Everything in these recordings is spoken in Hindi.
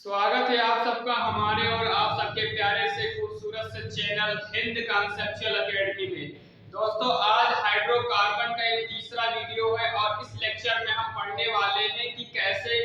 स्वागत है आप सबका हमारे और आप सबके प्यारे से खूबसूरत से चैनल हिंद कॉन्सेप्चुअल एकेडमी में। दोस्तों, आज हाइड्रोकार्बन का एक तीसरा वीडियो है और इस लेक्चर में हम पढ़ने वाले हैं कि कैसे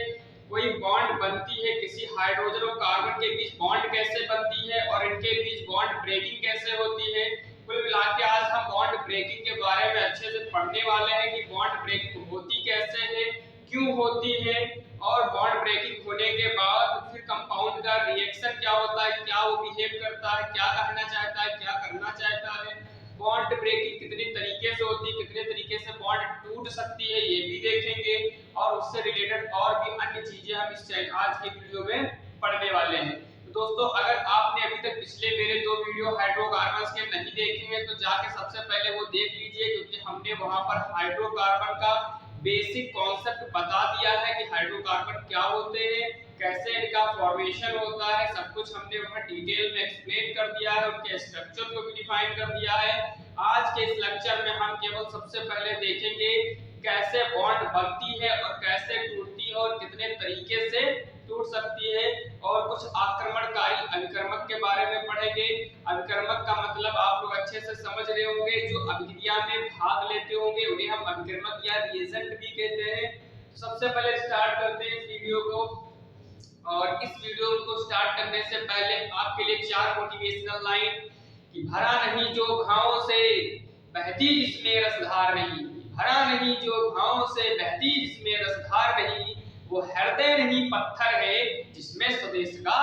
कोई बॉन्ड बनती है, किसी हाइड्रोजन और कार्बन के बीच बॉन्ड कैसे बनती है और इनके बीच बॉन्ड ब्रेकिंग कैसे होती है। कुल मिला के आज हम बॉन्ड ब्रेकिंग के बारे में अच्छे से पढ़ने वाले हैं कि बॉन्ड ब्रेकिंग होती कैसे है, क्यों होती है और बॉन्ड ब्रेकिंग होने के बाद फिर कंपाउंड का रिएक्शन क्या होता है, क्या वो बिहेव करता है, क्या कहना चाहता है, क्या करना चाहता है। बॉन्ड ब्रेकिंग कितने तरीके से होती है, कितने तरीके से बॉन्ड टूट सकती है, ये भी देखेंगे और उससे रिलेटेड और भी अन्य चीजें हम इस आज के वीडियो में पढ़ने वाले हैं। तो दोस्तों, अगर आपने अभी तक पिछले मेरे 2 वीडियो हाइड्रोकार्बन्स के नहीं देखे हैं तो जाके सबसे पहले वो देख लीजिए, क्योंकि हमने वहां पर हाइड्रोकार्बन का बेसिक कॉन्सेप्ट बता दिया है कि हाइड्रोकार्बन क्या होते हैं, कैसे इनका फॉर्मेशन होता है, सब कुछ हमने वहां डिटेल में एक्सप्लेन कर दिया है, उनके स्ट्रक्चर को भी डिफाइन कर दिया है। आज के इस लेक्चर में हम केवल सबसे पहले देखेंगे कैसे बॉन्ड बनती है और कैसे टूटती है और कितने तरीके से टूट सकती है, और कुछ आक्रमणकारी अभिकर्मक के बारे में पढ़ेंगे। अभिकर्मक का मतलब आप लोग अच्छे से समझ रहे होंगे, जो अभिक्रिया में भाग लेते होंगे उन्हें हम अभिकर्मक या रिएजेंट भी कहते हैं। तो सबसे पहले स्टार्ट करते हैं इस वीडियो को, और इस वीडियो को स्टार्ट करने से पहले आपके लिए 4 मोटिवेशनल लाइन कि भरा नहीं जो घावों से बहती जिसमें रसधार नहीं, भरा नहीं जो घावों से बहती जिसमें रसधार नहीं, वो हृदय नहीं पत्थर है जिसमें स्वदेश का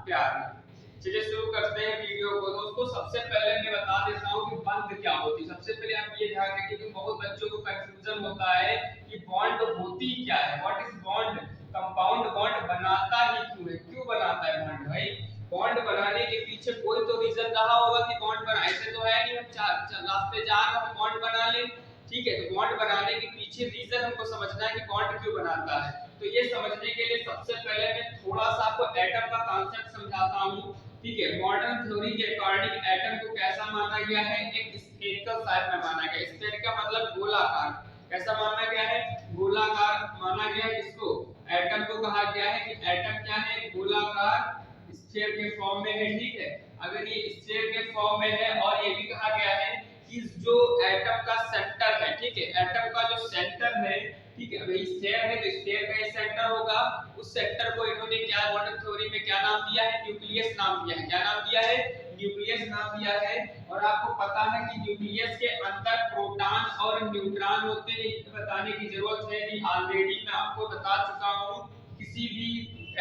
प्यार नहीं। चलिए शुरू करते हैं वीडियो को। दोस्तों, सबसे पहले मैं बता देता हूँ कि बॉन्ड क्या होती है। सबसे पहले आप ये ध्यान रखिए कि बहुत बच्चों को कंफ्यूजन होता है कि बॉन्ड होती क्या है, what is bond. Compound bond बनाता ही क्यों है, क्यों बनाता है बॉन्ड। भाई, बॉन्ड बनाने के पीछे कोई तो रीजन रहा होगा कि बॉन्ड बना, ऐसे तो है नहीं हम रास्ते जा रहे हैं बॉन्ड बना ले। ठीक है, तो बॉन्ड बनाने के पीछे रीजन हमको समझना है कि बॉन्ड क्यों बनाता है। तो ये समझने के लिए सबसे पहले मैं थोड़ा सा आपको एटम का कांसेप्ट समझाता हूं। ठीक है, मॉडर्न थ्योरी के अकॉर्डिंग एटम को कैसा माना गया है, एक स्फेरिकल टाइप में माना गया है। स्फेरिकल का मतलब गोलाकार। कैसा माना गया है, गोलाकार माना गया है। इसको एटम को कहा गया है कि एटम क्या है, गोलाकार स्फीयर के फॉर्म में है। ठीक है, अगर ये स्फीयर के फॉर्म में है, और ये भी कहा गया है कि जो एटम का सेंटर है, ठीक है, एटम का जो सेंटर है, ठीक है, अभी स्फीयर है तो स्फीयर का ये सेंटर होगा। उस सेंटर को इन्होंने क्या मॉडर्न थ्योरी में क्या नाम दिया है, न्यूक्लियस नाम दिया है। क्या नाम दिया है, न्यूक्लियस नाम दिया है। और आपको पता है कि न्यूक्लियस के अंदर प्रोटॉन और न्यूट्रॉन होते हैं, बताने की जरूरत है नहीं, ऑलरेडी मैं आपको बता चुका हूं। किसी भी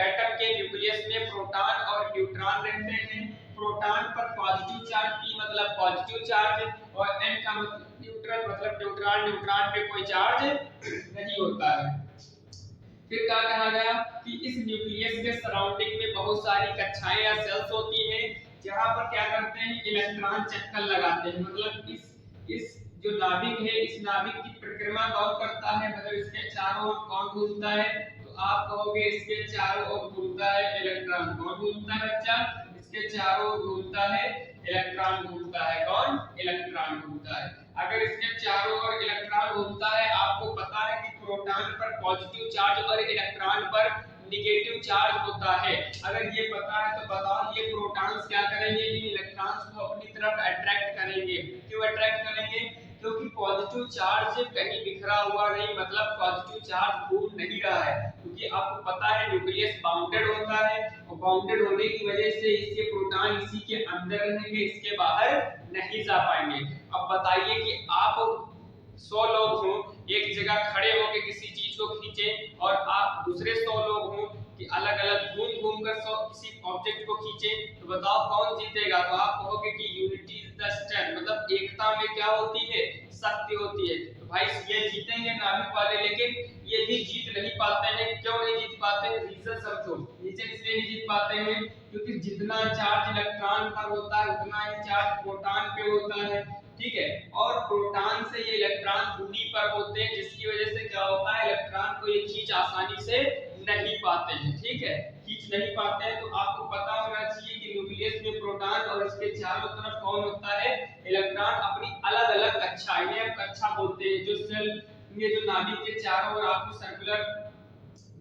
एटम के न्यूक्लियस में प्रोटॉन और न्यूट्रॉन रहते हैं। प्रोटॉन पर पॉजिटिव चार्ज, p मतलब पॉजिटिव चार्ज, और n का मतलब न्यूट्रल मतलब न्यूट्रॉन, न्यूट्रॉन पे कोई चार्ज नहीं होता है। फिर क्या कहा गया कि इस न्यूक्लियस के सराउंडिंग में बहुत सारी कक्षाएं या सेल्स होती हैं, जहां पर क्या करते हैं, इलेक्ट्रॉन चक्कर लगाते हैं। मतलब इस जो नाभिक है, इस नाभिक की परिक्रमा कौन करता है, मतलब इसके चारों ओर कौन घूमता है, तो आप कहोगे इसके चारों ओर घूमता है इलेक्ट्रॉन। कौन घूमता है बच्चा, इसके चारों ओर घूमता है इलेक्ट्रॉन घूमता है। कौन, इलेक्ट्रॉन घूमता है। अगर इसके चारों ओर इलेक्ट्रॉन घूमता है, आपको पता है कि प्रोटॉन पर पॉजिटिव चार्ज और इलेक्ट्रॉन पर नेगेटिव चार्ज होता है। अगर ये पता है तो बताओ ये प्रोटॉन्स क्या करेंगे, इन इलेक्ट्रॉन्स को अपनी तरफ अट्रैक्ट करेंगे। क्यों अट्रैक्ट करेंगे, क्योंकि पॉजिटिव चार्ज कहीं बिखरा हुआ नहीं, मतलब पॉजिटिव चार्ज घूम नहीं रहा है। क्योंकि आपको पता है न्यूक्लियस बाउंडेड होता है, और बाउंडेड होने की वजह से इसके प्रोटॉन इसी के अंदर रहेंगे, इसके बाहर नहीं जा पाएंगे। अब बताइए कि आप 100 लोग हों, एक जगह खड़े होकर किसी चीज को खींचे, और आप दूसरे 100 लोग हों कि अलग अलग घूम घूम कर किसी ऑब्जेक्ट को खींचे, तो बताओ कौन जीतेगा। तो आप कहोगे कि यूनिटी इज द स्ट्रेंथ, मतलब एकता में क्या होती है, शक्ति होती है। तो भाई ये जीतेंगे नाभिक वाले, लेकिन ये भी जीत नहीं पाते हैं। क्यों नहीं जीत पाते हैं, रीजन समझो। रीजन इसलिए नहीं जीत पाते हैं क्योंकि जितना चार्ज इलेक्ट्रॉन पर होता है उतना ही चार्ज प्रोटॉन पे होता है। ठीक है, और प्रोटॉन से ये इलेक्ट्रॉन दूरी पर होते हैं, जिसकी वजह से क्या होता है, इलेक्ट्रॉन को ये खींच आसानी से नहीं पाते हैं। ठीक है, खींच नहीं पाते हैं। तो आपको पता होना चाहिए कि न्यूक्लियस में प्रोटॉन और इसके चारों तरफ कौन होता है, इलेक्ट्रॉन अपनी अलग अलग कक्षा, इन्हें हम कक्षा बोलते हैं। जो सेल, ये जो नाभिक के चारों ओर आपको सर्कुलर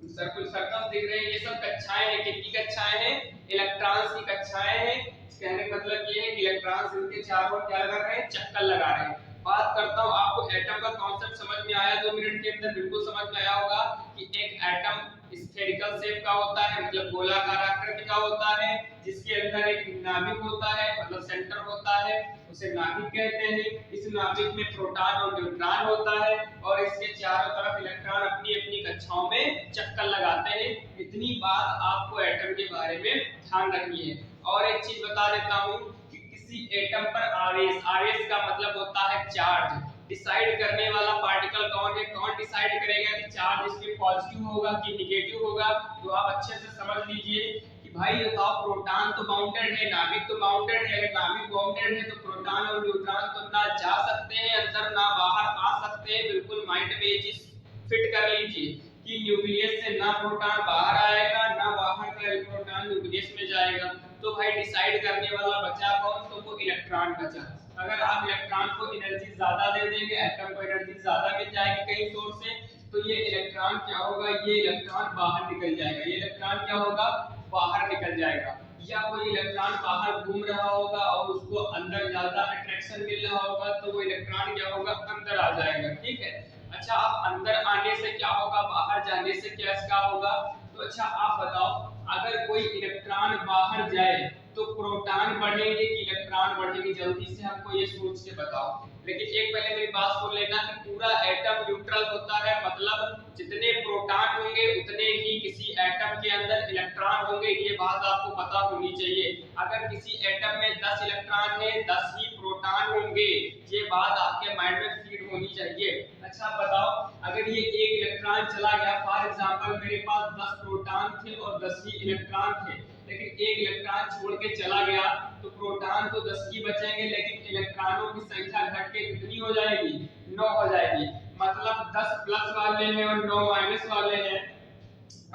सर्कुल सर्कम दिख रहे हैं, ये सब कक्षाएं हैं। कितनी कक्षाएं हैं? इलेक्ट्रॉन्स की कक्षाएं हैं। कहने का मतलब ये है कि इलेक्ट्रॉन्स इनके चारों ओर क्या लगा रहे हैं? चक्कर लगा रहे हैं। बात करता हूं, आपको एटम का कॉन्सेप्ट समझ में आया? 2 मिनट के अंदर बिल्कुल समझ में आया होगा कि एक एटम स्फेरिकल शेप का होता है, मतलब गोलाकार आकृति का होता है, जिसके अंदर एक नाभिक होता है, मतलब सेंटर होता है, उसे नाभिक कहते हैं। इस नाभिक में प्रोटॉन और न्यूट्रॉन होता है और इसके चारों तरफ इलेक्ट्रॉन अपनी अपनी कक्षाओं में चक्कर लगाते हैं। इतनी बात आपको एटम के बारे में ध्यान रखनी है। और एक चीज बता देता हूं कि किसी एटम पर आवेश, आवेश का मतलब होता है चार्ज, डिसाइड करने वाला पार्टिकल कौन है? कौन डिसाइड करेगा कि चार्ज इसमें पॉजिटिव होगा कि नेगेटिव होगा? तो आप अच्छे से समझ लीजिए कि भाई बताओ, प्रोटॉन तो बाउंडेड है, नाभिक तो बाउंडेड है। अगर नाभिक बाउंडेड है तो प्रोटॉन और न्यूट्रॉन तो ना जा सकते हैं अंदर, ना बाहर आ सकते हैं। बिल्कुल माइंड में ये चीज फिट कर लीजिए कि न्यूक्लियस से ना प्रोटॉन बाहर आएगा, ना बाहर का इलेक्ट्रॉन न्यूक्लियस में जाएगा। तो भाई डिसाइड करने वाला बचा कौन? तो वो इलेक्ट्रॉन बचा। अगर आप इलेक्ट्रॉन को एनर्जी ज्यादा दे देंगे, एटम को एनर्जी ज्यादा मिल जाएगी कहीं सोर्स से, तो ये इलेक्ट्रॉन क्या होगा? ये इलेक्ट्रॉन बाहर निकल जाएगा। ये इलेक्ट्रॉन क्या होगा? बाहर निकल जाएगा। या कोई इलेक्ट्रॉन बाहर घूम रहा होगा और उसको अंदर ज्यादा अट्रैक्शन मिल रहा होगा, तो वो इलेक्ट्रॉन क्या होगा? अंदर आ जाएगा। ठीक है। अच्छा, अब अंदर आने से क्या होगा? बाहर जाने से क्या होगा? तो अच्छा आप बताओ, अगर कोई इलेक्ट्रॉन बाहर जाए तो प्रोटॉन बढ़ेंगे कि इलेक्ट्रॉन बढ़ेंगे? जल्दी से हमको ये सोच के बताओ। लेकिन एक पहले मेरी बात सुन लेना कि पूरा एटम न्यूट्रल होता है, मतलब जितने प्रोटॉन होंगे उतने ही किसी एटम के अंदर इलेक्ट्रॉन होंगे। ये बात आपको पता होनी चाहिए। अगर किसी एटम में 10 इलेक्ट्रॉन है, 10 ही प्रोटॉन होंगे। ये बात आपके माइंड में फीड होनी चाहिए। अच्छा बताओ, अगर ये एक इलेक्ट्रॉन चला गया, फॉर एग्जांपल मेरे पास 10 प्रोटॉन थे और 10 ही इलेक्ट्रॉन थे, लेकिन एक इलेक्ट्रॉन छोड़ के चला गया, तो प्रोटॉन तो 10 ही बचेंगे, लेकिन इलेक्ट्रॉनों की संख्या घट के कितनी हो जाएगी? 9 हो जाएगी। मतलब 10 प्लस वाले हैं और 9 माइनस वाले हैं।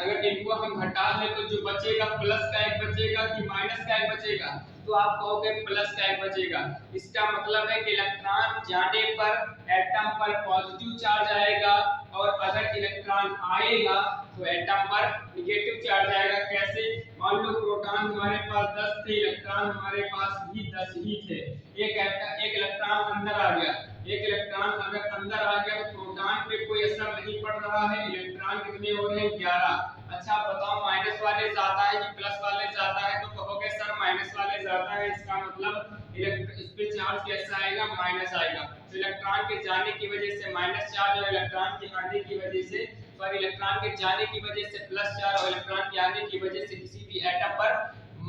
अगर इनको हम घटा लें तो जो बचेगा प्लस का एक बचेगा कि माइनस का एक बचेगा? तो आप कहोगे प्लस का एक बचेगा। इसका मतलब है कि इलेक्ट्रॉन जाने पर एटम पर पॉजिटिव चार्ज आएगा और अगर इलेक्ट्रॉन आएगा तो एटम पर नेगेटिव चार्ज आएगा। कैसे? मान लो प्रोटॉन हमारे पास 10 थे, इलेक्ट्रॉन हमारे पास भी 10 ही थे। एक इलेक्ट्रॉन अंदर आ गया, एक इलेक्ट्रॉन अगर अंदर आ गया तो प्रोटॉन पे कोई असर नहीं पड़ रहा है। इलेक्ट्रॉन कितने हो रहे हैं? 11। अच्छा बताओ, माइनस वाले ज्यादा है कि प्लस वाले ज्यादा है? तो कहोगे सर माइनस वाले ज्यादा है। इसका मतलब इस पे चार्ज कैसा आएगा? माइनस आएगा। तो इलेक्ट्रॉन के जाने की वजह से माइनस चार्ज और इलेक्ट्रॉन के आने की वजह से, और इलेक्ट्रॉन के जाने की वजह से प्लस चार्ज और इलेक्ट्रॉन के आने की वजह से किसी भी एटम पर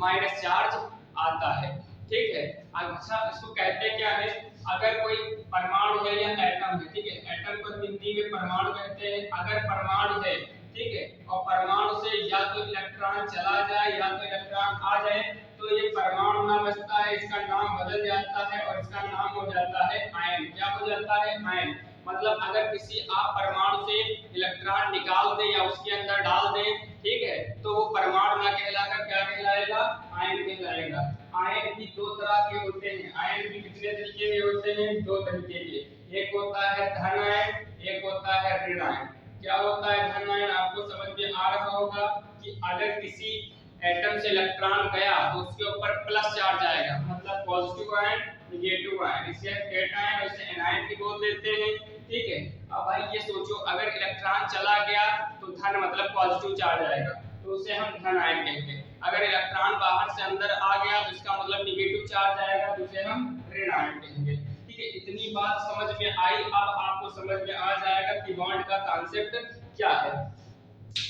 माइनस चार्ज आता है। ठीक है। अच्छा, इसको कहते क्या है? अगर कोई परमाणु है या एटम है, ठीक है, एटम को हिंदी में परमाणु कहते हैं। अगर परमाणु है, ठीक है, और परमाणु से या तो इलेक्ट्रॉन चला जाए या तो इलेक्ट्रॉन आ जाए, तो ये परमाणु ना बचता है, इसका नाम बदल जाता है और इसका नाम हो जाता है आयन। क्या हो जाता है? आयन। मतलब अगर किसी आप परमाणु से इलेक्ट्रॉन निकाल दें या उसके अंदर डाल दें, ठीक है, तो वो परमाणु ना कहलाकर क्या कहलाएगा? आयन कहलाएगा। आयन भी दो तरह के होते हैं। आयन भी कितने तरीके के होते हैं? 2 तरीके के। एक होता है धन आयन, एक होता है ऋण आयन। क्या होता है धन आयन? आपको समझ में आ रहा होगा कि अगर किसी एटम से इलेक्ट्रॉन गया तो उसके ऊपर प्लस चार्ज आएगा, मतलब पॉजिटिव आयन, नेगेटिव आयन। इसे कैटायन, इसे एनायन भी बोल देते हैं। ठीक है। अब भाई ये सोचो, अगर इलेक्ट्रॉन चला गया तो धन मतलब पॉजिटिव चार्ज आएगा, तो उसे हम धन आयन कहेंगे। अगर इलेक्ट्रॉन बाहर से अंदर आ गया तो इसका मतलब नेगेटिव चार्ज आएगा, तो उसे हम ऋण आयन कहेंगे। ठीक है, इतनी बात समझ में आई। अब आपको समझ में आ जाएगा कि बॉन्ड का कॉन्सेप्ट क्या है।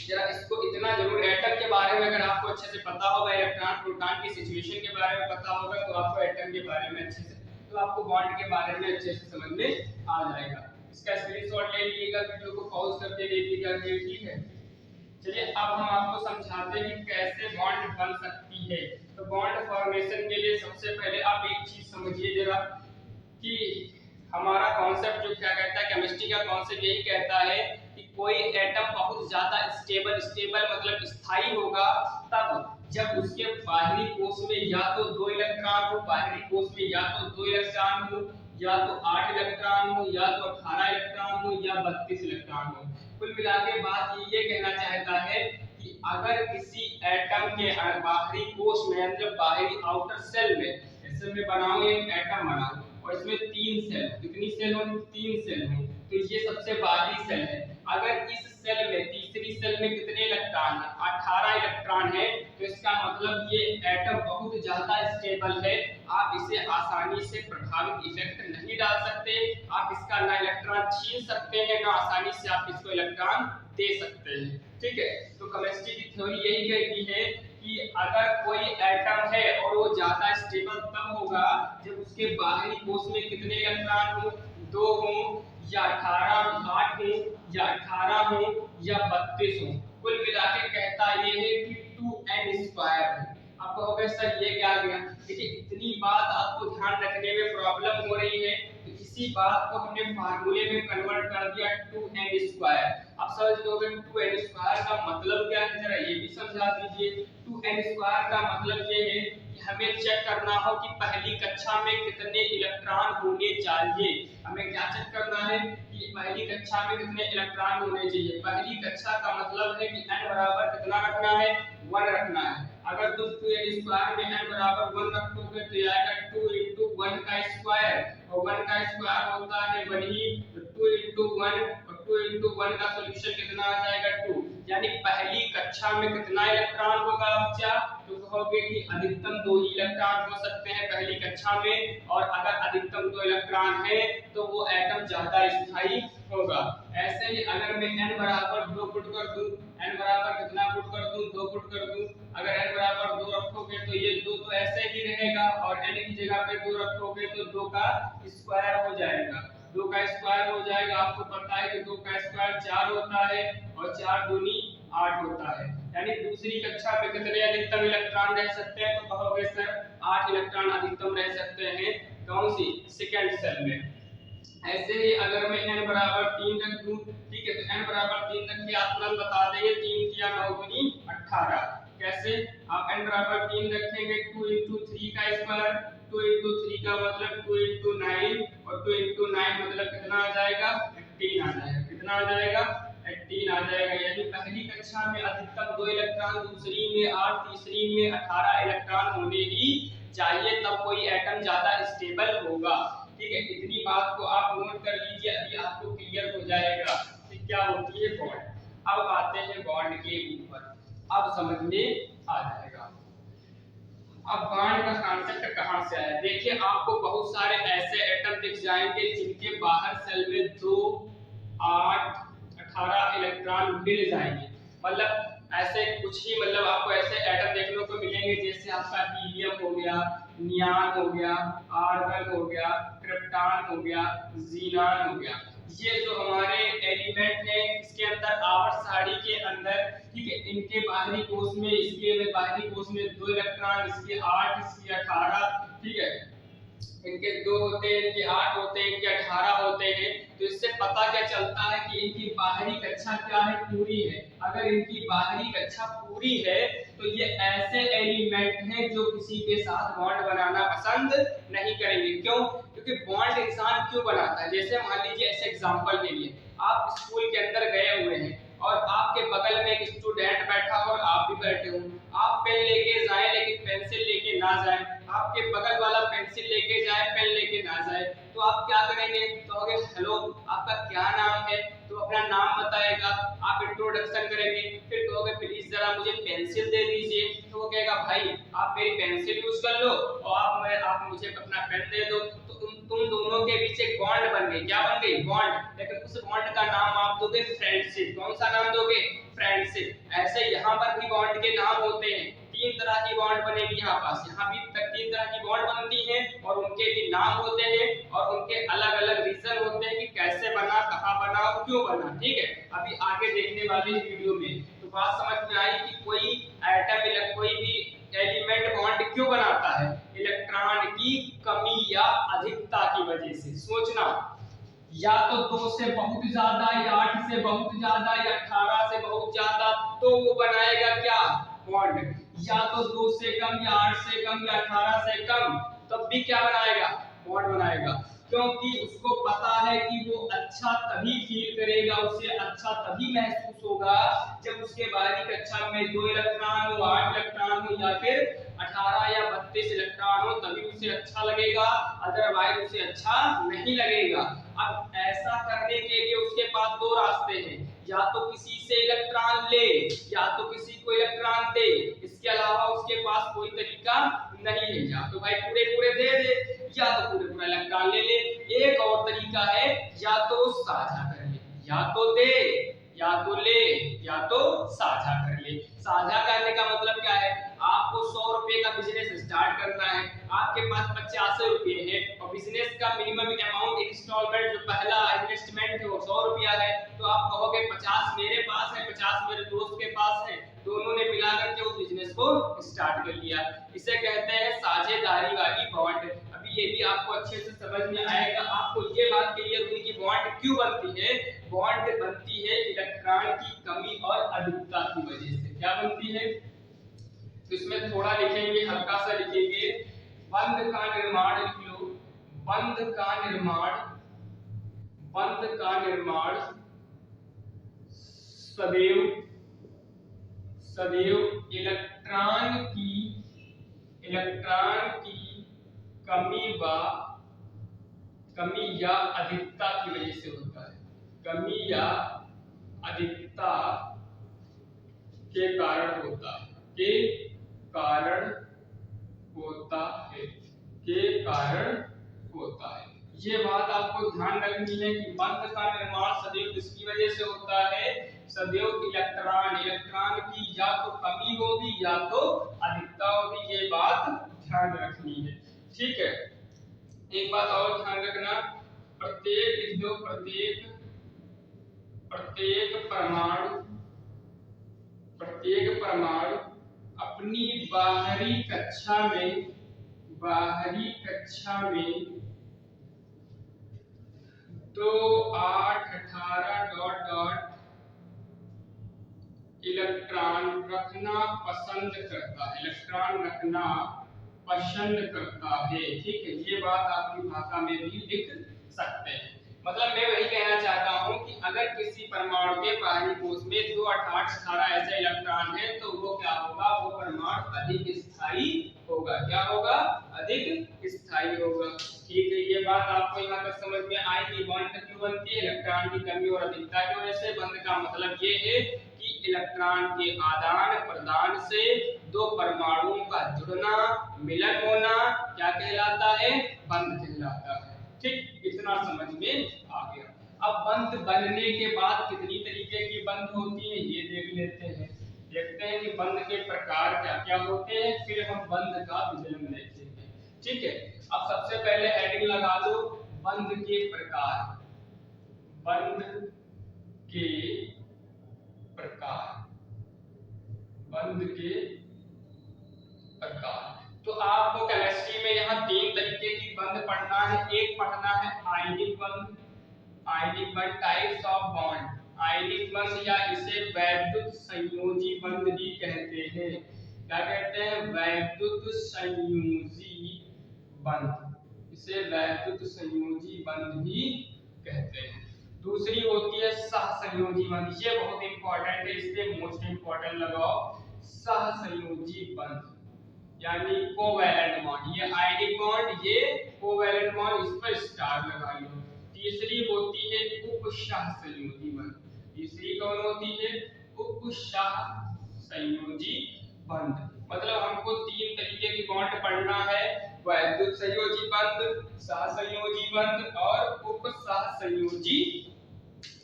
जरा इसको इतना जरूर, एटम के बारे में अगर आपको अच्छे से पता होगा, इलेक्ट्रॉन प्रोटॉन की सिचुएशन के बारे में पता होगा, तो आपको एटम के बारे में अच्छे से, तो आपको बॉन्ड के बारे में अच्छे से समझ में आ जाएगा। इसका स्क्रीनशॉट ले लीजिएगा, वीडियो को पॉज करके देखिएगा। ठीक है, चलिए अब हम आपको समझाते हैं कि कैसे बॉन्ड बन सकती है। तो बॉन्ड फॉर्मेशन के लिए सबसे पहले आप एक चीज समझिए जरा, कि हमारा कॉन्सेप्ट जो क्या कहता है, केमिस्ट्री का कॉन्सेप्ट यही कहता है कि कोई एटम बहुत ज्यादा स्टेबल मतलब स्थायी होगा तब जब उसके बाहरी कोश में या तो 2 इलेक्ट्रॉन हो, बाहरी कोश में या तो 2 इलेक्ट्रॉन हो, या तो 8 इलेक्ट्रॉन हो, या तो 18 इलेक्ट्रॉन हो, या 32 इलेक्ट्रॉन हो। कुल मिला के बात ये कहना चाहता है कि अगर किसी एटम के बाहरी कोश में मतलब बाहरी आउटर सेल में, जैसे मैं बनाऊं एक एटम बनाऊं और इसमें 3 सेल, कितनी सेल हो? 3 सेल हो, तो ये सबसे बाहरी सेल है। अगर इस सेल में तीसरी सेल में कितने इलेक्ट्रॉन है? 18 इलेक्ट्रॉन है। तो इसका मतलब ये एटम बहुत ज्यादा स्टेबल है, आप इसे आसानी से प्रभावित इफेक्ट नहीं डाल सकते, आप इसका ना इलेक्ट्रॉन छीन सकते हैं ना आसानी से आप इसको इलेक्ट्रॉन दे सकते हैं। ठीक है, तो केमिस्ट्री की थ्योरी यही कहती है कि अगर कोई एटम है और वो ज्यादा स्टेबल तब होगा जब उसके बाहरी कोश में कितने इलेक्ट्रॉन हो? 2 हो या 18 8 हो या 18 हो या 32 हो। कुल मिलाकर कहता ये है कि 2n² है। आप कहोगे सर ये क्या आ गया? देखिए इतनी बात आपको ध्यान रखने में प्रॉब्लम हो रही है तो इसी बात को हमने फार्मूले में कन्वर्ट कर दिया 2n²। आप समझ लोगे 2n² का मतलब क्या है, जरा ये भी समझा दीजिए। 2n² का मतलब ये है कि हमें चेक करना हो कि पहली कक्षा में कितने इलेक्ट्रॉन होने चाहिए। हमें क्या चेक करना है कि पहली कक्षा में कितने इलेक्ट्रॉन होने चाहिए। पहली कक्षा का मतलब है कि n बराबर कितना रखना है? 1 रखना है। अगर तुम 2n² में n बराबर 1 रखोगे तो आएगा 2 × 1 का स्क्वायर, और 1 का स्क्वायर होता है 1 ही, तो 2 × 1 और 2 × 1 का सॉल्यूशन कितना आ जाएगा? 2। यानी पहली कक्षा में कितना इलेक्ट्रॉन होगा बच्चा? तो कहोगे कि अधिकतम 2 ही इलेक्ट्रॉन हो सकते हैं पहली कक्षा में, और अगर अधिकतम 2 इलेक्ट्रॉन है तो वो एटम ज्यादा स्थायी होगा। ऐसे ही अगर मैं n बराबर 2 पुट कर दूं, n बराबर कितना पुट कर दूं? 2 पुट कर दूं। अगर n बराबर 2 रखोगे तो ये 2 तो ऐसे ही रहेगा, और n की जगह पे 2 रखोगे तो 2 का स्क्वायर हो जाएगा। 2 का स्क्वायर हो जाएगा, आपको पता है कि 2 का स्क्वायर 4 होता है और 4 दूनी 8 होता है। यानी दूसरी कक्षा में कितने अधिकतम इलेक्ट्रॉन रह सकते हैं? तो कहोगे सर 8 इलेक्ट्रॉन अधिकतम रह सकते हैं। कौन सी? सेकंड सेल में। ऐसे ही अगर मैं n बराबर 3 रख दूं, ठीक है, तो n बराबर 3 रख के आप तुरंत बता देंगे 3 किया 9 दूनी 18। कैसे? आप n बराबर 3 रखेंगे 2 × 3 का स्क्वायर, 2 × 3 का मतलब 2 × 9, और 2 × 9 मतलब कितना आ जाएगा? 18 आ जाएगा। कितना आ जाएगा? 18 आ जाएगा। यानी पहली कक्षा में अधिकतम 2 इलेक्ट्रॉन, दूसरी में 8, तीसरी में 18 इलेक्ट्रॉन होने ही चाहिए, तब कोई एटम ज्यादा स्टेबल होगा। ठीक है, इतनी बात को आप नोट कर लीजिए, अभी आपको क्लियर हो जाएगा कि क्या होती है बॉन्ड। अब आते हैं बॉन्ड के ऊपर, अब समझ में आ जाएगा। अब बॉन्ड का कॉन्सेप्ट कहां से आया? देखिए आपको बहुत सारे ऐसे एटम दिख जाएंगे जिनके बाहर सेल में 2, 8, 18 इलेक्ट्रॉन मिल जाएंगे। मतलब ऐसे कुछ ही, मतलब आपको ऐसे एटम देखने को मिलेंगे जैसे आपका हीलियम हो गया, नियॉन हो गया, आर्गन हो गया, क्रिप्टॉन हो गया, ज़ीनान हो गया। ये जो हमारे एलिमेंट है इसके अंदर आवर्त सारणी के अंदर, ठीक है, इनके बाहरी कोश में, इसके में बाहरी कोश में 2 इलेक्ट्रॉन, इसके 8, इसके 18, ठीक है, इनके 2 होते हैं, इनके 8 होते हैं, इनके 18 होते हैं। तो इससे पता क्या चलता है कि इनकी बाहरी कक्षा क्या है? पूरी है। अगर इनकी बाहरी कक्षा पूरी है तो ये ऐसे एलिमेंट हैं जो किसी के साथ बॉन्ड बनाना पसंद नहीं करेंगे। क्यों? क्योंकि बॉन्ड इंसान क्यों बनाता है? जैसे मान लीजिए ऐसे एग्जांपल के लिए आप स्कूल के अंदर गए हुए हैं और आपके बगल में एक स्टूडेंट बैठा हो और आप भी बैठे हो, आप पेन लेके जाए लेकिन पेंसिल लेके ना जाए, आपके बगल वाला पेंसिल लेके जाए पेन लेके ना जाए, तो आप क्या करेंगे? कहोगे हेलो आपका क्या नाम है? तो अपना नाम बताएगा, आप इंट्रोडक्शन करेंगे, फिर कहोगे प्लीज जरा मुझे पेंसिल दे दीजिए, तो वो कहेगा भाई आप मेरी पेंसिल यूज कर लो और आप मुझे अपना पेन दे दो। तो तुम दोनों के बीच एक बॉन्ड बन गई। क्या बन गई? बॉन्ड। लेकिन उस बॉन्ड का नाम आप दोगे फ्रेंडशिप। कौन सा नाम दोगे? फ्रेंडशिप। ऐसे यहाँ पर भी बॉन्ड के नाम होते हैं, 3 तरह की बॉन्ड बनेगी यहाँ पास, यहाँ भी तक 3 तरह की बॉन्ड बनती है और उनके भी नाम होते हैं और उनके अलग अलग रीजन होते हैं कि कैसे बना, कहाँ बना और क्यों बना। ठीक है, अभी आगे देखने वाले वीडियो में तो बात समझ में आई कि कोई एटम, कोई भी एलिमेंट बॉन्ड क्यों बनाता है? इलेक्ट्रॉन की कमी या अधिकता की वजह से। सोचना, या तो 2 से बहुत ज्यादा, या 8 से बहुत ज्यादा, या 18 से बहुत ज्यादा, तो वो बनाएगा क्या? बॉन्ड। या तो 2 से कम, या 8 से कम, या 18 से कम, तब भी क्या बनाएगा? बॉन्ड बनाएगा। क्योंकि उसको पता है कि वो अच्छा तभी फील करेगा, उसे अच्छा तभी महसूस होगा जब उसके बाहरी कक्षा में 2 इलेक्ट्रॉन हो, 8 इलेक्ट्रॉन हो या फिर 18 या 32 इलेक्ट्रॉन हो, तभी उसे अच्छा लगेगा, अदरवाइज उसे अच्छा नहीं लगेगा। अब ऐसा करने के लिए उसके पास दो रास्ते हैं, या तो किसी से इलेक्ट्रॉन ले या तो किसी को इलेक्ट्रॉन दे, इसके अलावा उसके पास कोई तरीका नहीं है। या तो भाई पूरे पूरे दे दे या तो पूरे पूरे इलेक्ट्रॉन ले ले। एक और तरीका है, या तो साझा कर ले, या तो दे या तो ले या तो साझा कर ले। साझा करने का मतलब क्या है, आपको 100 रुपए का बिजनेस स्टार्ट करना है, आपके पास 85 रुपए है और बिजनेस का मिनिमम अमाउंट इंस्टॉलमेंट जो पहला इन्वेस्टमेंट है वो 100 रुपया है, तो आप कहोगे 50 मेरे पास है, 50 मेरे दोस्त के पास है, दोनों ने मिलाकर के उस बिजनेस को स्टार्ट कर लिया। इसे कहते हैं साझेदारी वाली बॉन्ड। अभी ये भी आपको अच्छे से समझ में आएगा, आपको ये बात क्लियर हुई कि बॉन्ड क्यों बनती है। बॉन्ड बनती है इलेक्ट्रॉन की कमी और अधिकता की वजह से। क्या बनती है, तो इसमें थोड़ा लिखेंगे, हल्का सा लिखेंगे, बंध का निर्माण लिख लो, बंध का निर्माण, बंध का निर्माण सदैव सदैव इलेक्ट्रॉन की कमी या अधिकता की वजह से होता है। कमी या अधिकता के कारण होता है, के कारण होता है, के कारण होता है। ये बात आपको ध्यान रखनी है कि बंध का निर्माण सदैव किसकी वजह से होता है, सदैव इलेक्ट्रॉन की या तो कमी होगी या तो अधिकता होगी, ये बात ध्यान रखनी है। ठीक है, एक बात और ध्यान रखना, प्रत्येक लिख दो, प्रत्येक परमाणु अपनी बाहरी कक्षा में 2 8 18 ... इलेक्ट्रॉन रखना पसंद करता है, इलेक्ट्रॉन रखना पसंद करता है। ठीक है, ये बात अपनी भाषा में भी लिख सकते हैं। मतलब मैं वही कहना चाहता हूं कि अगर किसी परमाणु के बाहरी कोश में 2 8 18 ऐसे इलेक्ट्रॉन है तो वो क्या होगा, वो परमाणु अधिक स्थायी होगा। क्या होगा, अधिक स्थायी होगा। ठीक है, ये बात आपको यहाँ तक समझ में आई कि बॉन्ड क्यों बनती है, इलेक्ट्रॉन की कमी और अधिकता की वजह से। बंध का मतलब ये है कि इलेक्ट्रॉन के आदान प्रदान से दो परमाणुओं का जुड़ना, मिलन होना क्या कहलाता है, बंध कहलाता है। ठीक, इतना समझ में आ गया। अब बंध बनने के बाद कितनी तरीके की बंध होती है ये देख लेते हैं। देखते हैं कि बंध के प्रकार क्या क्या होते हैं, फिर हम बंध का विवरण देखेंगे। ठीक है, अब सबसे पहले हेडिंग लगा दो, बंध के प्रकार। बंध के प्रकार, बंध के प्रकार। तो आपको केमिस्ट्री में यहाँ 3 तरीके की बंध पढ़ना है। एक पढ़ना है आयनिक बंध, आयनिक बंध टाइप्स ऑफ बॉन्ड। आयनिक बंध या इसे वैद्युत संयोजी बंध भी कहते हैं। क्या कहते हैं, वैद्युत संयोजी बंध, इसे वैद्युत संयोजी बंध भी कहते हैं। दूसरी होती है सहसंयोजी बंध, ये बहुत इंपॉर्टेंट है, इससे मोस्ट इंपॉर्टेंट लगाओ, सहसंयोजी बंध यानी कोवैलेंट बॉन्ड। ये आयनिक बॉन्ड, ये कोवैलेंट बॉन्ड, इस पर स्टार लगा लो। तीसरी होती है उपसहसंयोजी बंध। तीसरी कौन होती है, उपसहसंयोजी बंध। मतलब हमको 3 तरीके की बॉन्ड पढ़ना है, वैद्युत संयोजी बंध, सहसंयोजी बंध और उपसहसंयोजी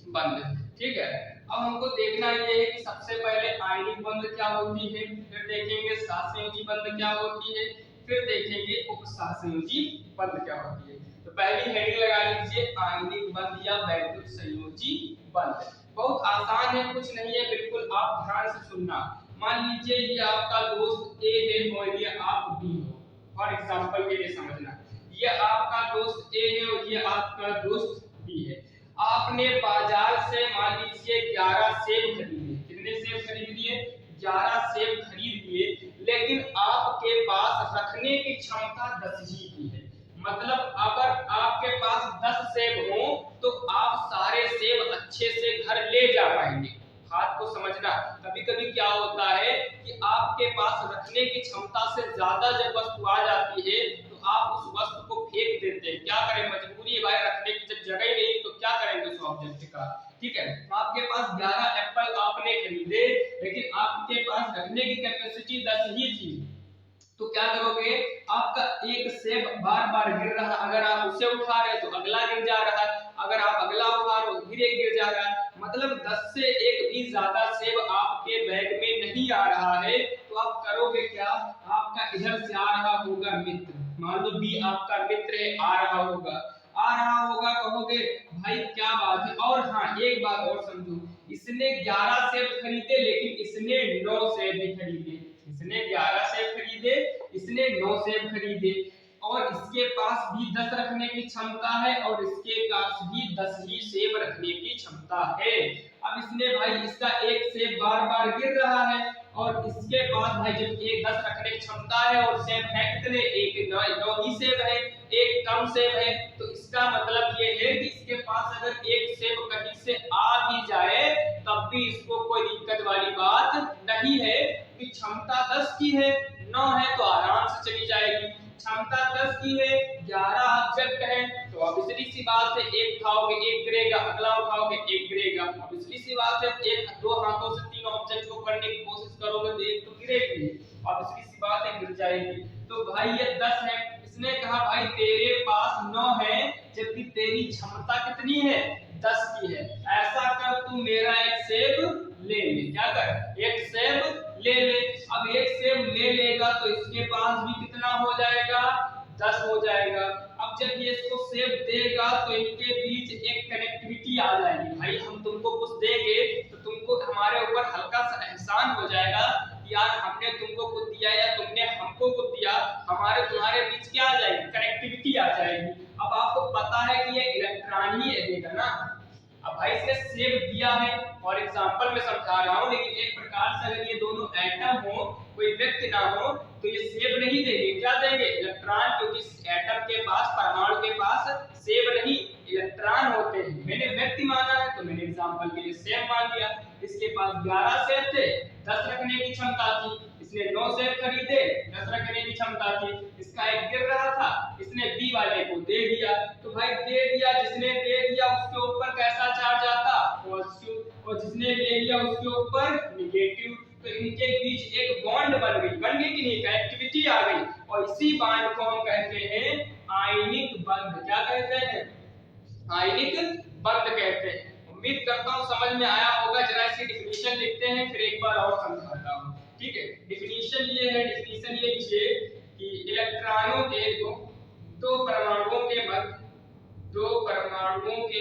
बंध। ठीक है, अब हमको देखना ये है कि सबसे पहले आयनिक बंध क्या होती है, फिर देखेंगे सहसंयोजी बंध क्या होती है, फिर देखेंगे उपसहसंयोजी बंध क्या होती है। तो पहली हेडिंग लगा लीजिए, आयनिक बंध या वैद्युत संयोजी बंध। बहुत आसान है, कुछ नहीं है, बिल्कुल आप ध्यान से सुनना। मान लीजिए ये आपका दोस्त ए है और ये आप बी हो, फॉर एग्जांपल के लिए समझना, ये आपका दोस्त ए है और ये आपका दोस्त बी है। आपने बाजार से मान लीजिए 11 सेब खरीदे। कितने सेब खरीद लिए, 11 सेब खरीद लिए, लेकिन आपके पास रखने की क्षमता 10 ही की है। मतलब अगर आपके पास 10 सेब हो तो आप सारे सेब अच्छे से घर ले जा पाएंगे। बात को समझना, कभी कभी क्या होता है कि आपके पास रखने की क्षमता से ज्यादा जब वस्तु आ जाती है तो आप उस वस्तु को फेंक देते हैं। क्या करें, मजबूरी है भाई, रखने की जब जगह ही नहीं तो क्या करेंगे उस ऑब्जेक्ट का। ठीक है, आपके पास 11 एप्पल आपने खरीदे लेकिन आपके पास रखने की कैपेसिटी 10 ही थी, तो क्या करोगे, आपका एक सेब बार बार गिर रहा, अगर आप उसे उठा रहे तो अगला गिर जा रहा है, अगर आप अगला उठा रहे हो फिर एक गिर जा रहा है, मतलब 10 से एक भी ज्यादा सेब आपके बैग में नहीं आ रहा है। तो आप करोगे क्या, आपका इधर से आ रहा होगा मित्र, मान लो बी आपका मित्र है, आ रहा होगा कहोगे भाई क्या बात है। और हाँ एक बात और समझो, इसने 11 सेब खरीदे लेकिन इसने 9 सेब भी खरीदे, इसने 11 सेब खरीदे, इसने 9 सेब खरीदे, और इसके पास भी 10 रखने की क्षमता है और इसके पास भी 10 ही सेब रखने की क्षमता है। अब इसने भाई इसका एक सेब बार बार गिर रहा है और इसके पास भाई जब एक 10 रखने की क्षमता है और सेब है कितने, एक 9 ही सेब है, एक कम सेब है, तो इसका मतलब ये है कि इसके पास अगर एक सेब कहीं से आ भी जाए तब भी इसको कोई दिक्कत वाली बात नहीं है, कि क्षमता 10 की है, 9 है तो आराम से चली जाएगी, क्षमता 10 की है, 11 ऑब्जेक्ट है तो ऑब्वियसली सी बात है एक उठाओगे एक गिरेगा, अगला उठाओगे एक गिरेगा, ऑब्वियसली सी बात है एक दो हाथों से 3 ऑब्जेक्ट को करने की कोशिश करोगे तो एक तो गिरेगी, ऑब्वियसली सी बात है गिर जाएगी। तो भाई ये 10 है, इसने कहा भाई तेरे पास 9 है जबकि तेरी क्षमता कितनी है, 10 की है, ऐसा कर तू मेरा एक सेब ले ले, क्या कर, एक सेब ले ले। अब एक सेब ले लेगा तो इसके पास भी कितना हो जाएगा, 10 हो जाएगा। अब जब ये इसको सेब देगा तो इनके बीच एक कनेक्टिविटी आ जाएगी, भाई हम तुमको कुछ देंगे तो तुमको हमारे ऊपर हल्का सा एहसान हो जाएगा, यार हमने तुमको कुछ दिया या तुमने हमको कुछ दिया, हमारे तुम्हारे बीच क्या आ जाएगी, कनेक्टिविटी आ जाएगी। अब आपको पता है कि ये इलेक्ट्रॉन ही देगा ना, अब भाई इसने सेब दिया है, फॉर एग्जांपल मैं समझा रहा हूं, लेकिन एक प्रकार से अगर ये दोनों एटम हो, कोई व्यक्ति ना हो तो ये सेब नहीं देंगे, क्या देंगे, इलेक्ट्रॉन, क्योंकि एटम के पास, परमाणु के पास सेब नहीं इलेक्ट्रॉन होते हैं। मैंने व्यक्ति माना है तो मैंने एग्जांपल के लिए सेब मान लिया। इसके पास 11 सेब थे, 10 रखने की क्षमता थी, इसने 9 सेब खरीदे, 10 रखने की क्षमता थी, इसका एक गिर रहा था, इसने बी वाले को दे दिया, तो भाई दे दिया, जिसने दे दिया उसके ऊपर कैसा चार्ज आता, पॉजिटिव, और जिसने ले लिया उसके ऊपर नेगेटिव, तो इनके बीच एक बॉन्ड बन गई कि नहीं, कनेक्टिविटी आ गई, और इसी बॉन्ड को हम कहते हैं आयनिक बंध। क्या कहते हैं, आयनिक बंध कहते हैं। उम्मीद करता हूं समझ में आया होगा। जरा इसकी डेफिनेशन लिखते हैं फिर एक बार और समझाता हूं, ठीक है। डेफिनेशन ये है, डेफिनेशन ये लिखिए कि इलेक्ट्रॉनों के दो परमाणुओं के मध्य, दो परमाणुओं के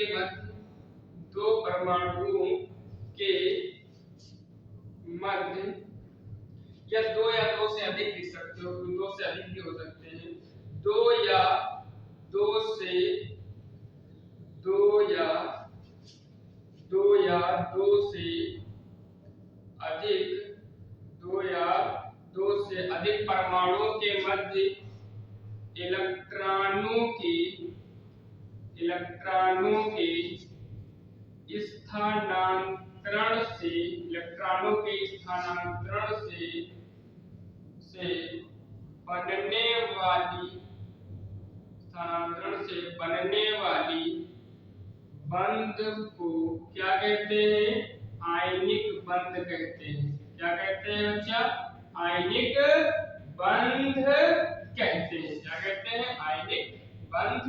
मध्य, या दो से अधिक लिख सकते हो, दो से अधिक भी हो सकते हैं, दो या दो से अधिक परमाणुओं के मध्य इलेक्ट्रॉनों के स्थानांतरण से बनने वाली बंध को क्या कहते हैं, आयनिक बंध कहते हैं। क्या कहते हैं बच्चा, आयनिक बंध कहते हैं। क्या कहते हैं, आयनिक बंध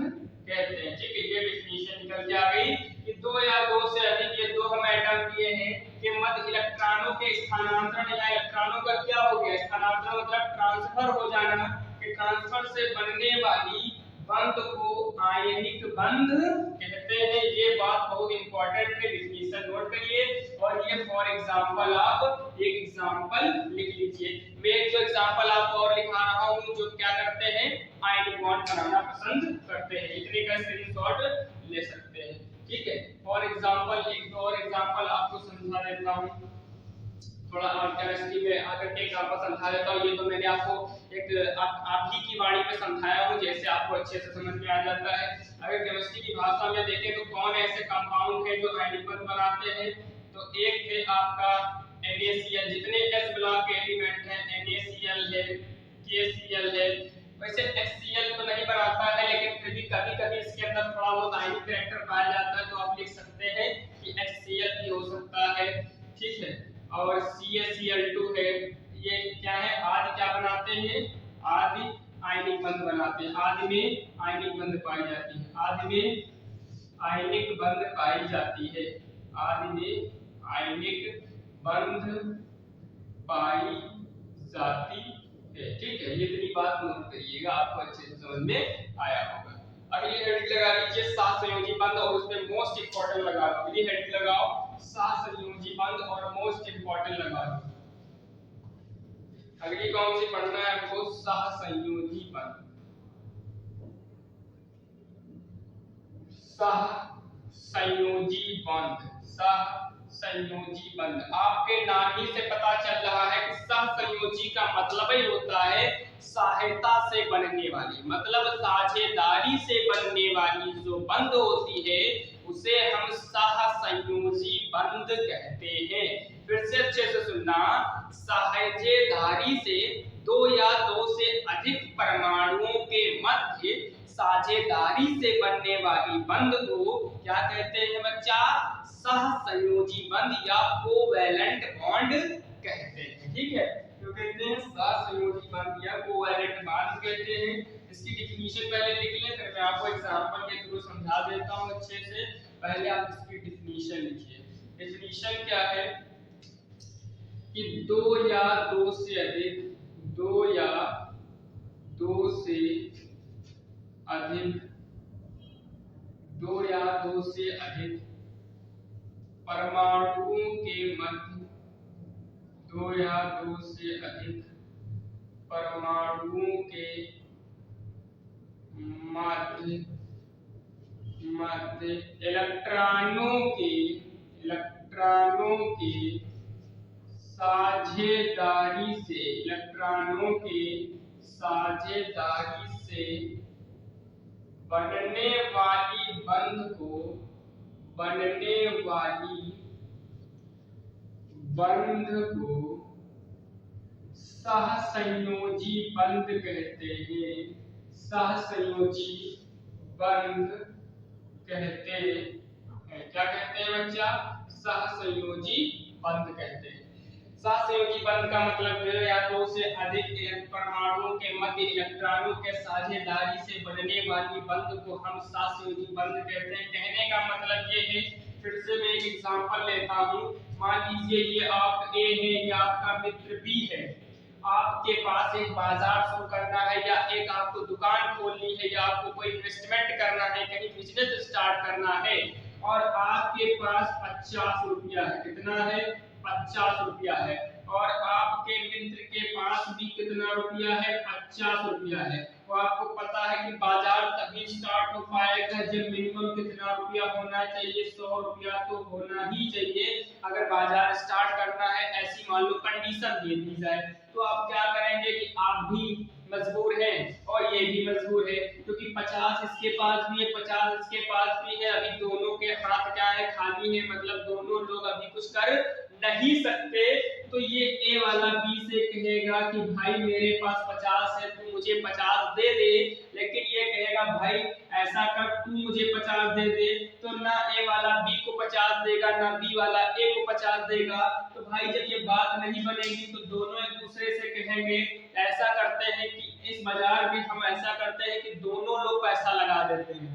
कहते हैं। ठीक है, ये डेफिनेशन निकल के आ गई कि दो या दो से अधिक, ये दो हम एटम दिए हैं कि मध्य इलेक्ट्रॉनों के स्थानांतरण, या इलेक्ट्रॉनों का क्या हो गया, स्थानांतरण मतलब ट्रांसफर हो जाना, कि ट्रांसफर से बनने वाली बंध को आयनिक बंध कहते हैं। ये बात बहुत इंपॉर्टेंट है, डेफिनेशन नोट करिए, और ये फॉर एग्जांपल आप एक एग्जांपल लिख लीजिए। मैं एक जो एग्जांपल आपको और लिखा रहा हूं, जो क्या करते हैं, आयनिक बॉन्ड बनाना पसंद करते हैं, इतने का स्क्रीनशॉट ले सकते हैं। ठीक है, फॉर एग्जांपल एक और एग्जांपल आपको समझा देता हूं। थोड़ा और केमिस्ट्री में आकर के आपको समझा देता हूँ। ये तो मैंने आपको एक आप ही की वाणी में समझाया हूँ, जैसे आपको अच्छे से समझ में आ जाता है। अगर केमिस्ट्री की भाषा में देखें तो कौन ऐसे कंपाउंड है जो आयनिक बंध बनाते हैं, तो एक है आपका NaCl, जितने S ब्लॉक के एलिमेंट हैं NaCl है, KCl है। वैसे HCl तो नहीं बनाता है, लेकिन फिर भी कभी-कभी इसके अंदर थोड़ा बहुत आयनिक कैरेक्टर पाया जाता है, तो आप लिख सकते हैं कि HCl भी हो सकता है, ठीक है। और CaCl2 है, ये क्या है, आदि क्या बनाते हैं, आदि आयनिक बंध बनाते हैं। आदि में आयनिक बंध पाई जाती है, आदि में आयनिक बंध पाई जाती है, आदि में आयनिक बंध पाई जाती है, ठीक है। ये इतनी बात नोट करिएगा, आपको अच्छे से समझ में आया होगा। अगली हेडिंग लगा लीजिए सहसंयोजी बंध, और उसमें मोस्ट इंपॉर्टेंट लगा लो। अगली हेडिंग लगाओ सहसंयोजी बंध और मोस्ट इंपॉर्टेंट लगा लो। अगली कौन सी पढ़ना है हमको, सहसंयोजी बंध। सहसंयोजी बंध, सहसंयोजी बंध, आपके नाम ही से पता चल रहा है कि सहसंयोजी का मतलब ही होता है सहायता से बनने वाली, मतलब साझेदारी से बनने वाली जो बंध होती है उसे हम सहसंयोजी बंध कहते हैं। फिर से अच्छे से सुनना, साझेदारी से दो या दो से अधिक परमाणुओं के मध्य साझेदारी से बनने वाली बंध को क्या कहते हैं बच्चा, सहसंयोजी बंध या कोवैलेंट बॉन्ड कहते हैं, ठीक है। तो कहते हैं सहसंयोजी बंध या कोवैलेंट बॉन्ड कहते हैं। इसकी डिफिनीशन पहले लिख लें, फिर मैं आपको एग्जांपल के थ्रू समझा देता हूं अच्छे से। पहले आप इसकी डिफिनीशन लिखिए। डिफिनीशन क्या है कि दो या दो से अधिक, दो या दो से अधिक, दो या दो से अधिक परमाणुओं के मध्य, दो या दो से अधिक परमाणुओं के मध्य इलेक्ट्रॉनों के साझेदारी से, इलेक्ट्रॉनों के साझेदारी से बनने वाली बंध को, बनने वाली बंध को सहसंयोजी बंध कहते हैं, सहसंयोजी बंध कहते हैं। क्या कहते हैं बच्चा, सहसंयोजी बंध कहते हैं। सहसंयोजी बंध का मतलब है या दो से अधिक परमाणुओं के मध्य इलेक्ट्रॉनों के साझेदारी से बनने वाली बंध को हम सहसंयोजी बंध कहते हैं। कहने का मतलब ये है, फिर से मैं एक एग्जांपल लेता हूं। मान लीजिए ये आप ए है, ये आपका मित्र बी है। आपके पास एक बाजार शुरू करना है, या एक आपको दुकान खोलनी है, या आपको कोई इन्वेस्टमेंट करना है, कहीं बिजनेस स्टार्ट करना है, और आपके पास 50 रुपया है। कितना है, 50 रुपया है। और आपके मित्र के पास भी कितना रुपया है, 50 रुपया है। तो आपको पता है कि बाजार तभी स्टार्ट हो पाएगा जब मिनिमम कितना रुपया होना चाहिए, 100 रुपया तो होना ही चाहिए अगर बाजार स्टार्ट करना है। ऐसी मान लो कंडीशन दे दी जाए, तो आप क्या करेंगे कि आप भी मजबूर हैं और ये भी मजबूर है, क्योंकि 50 इसके पास भी है, 50 इसके पास भी है। अभी दोनों के हाथ क्या है, खाली है, मतलब दोनों लोग अभी कुछ कर नहीं सकते। तो ये ए वाला बी से कहेगा कि भाई मेरे पास 50 है, तू मुझे 50 दे दे। लेकिन ये कहेगा भाई ऐसा कर, तू मुझे 50 दे दे। तो ना ए वाला बी को 50 देगा, ना बी वाला ए को 50 देगा। तो भाई जब ये बात नहीं बनेगी तो दोनों एक दूसरे से कहेंगे, ऐसा करते हैं कि इस बाजार में हम ऐसा करते हैं कि दोनों लोग पैसा लगा देते हैं।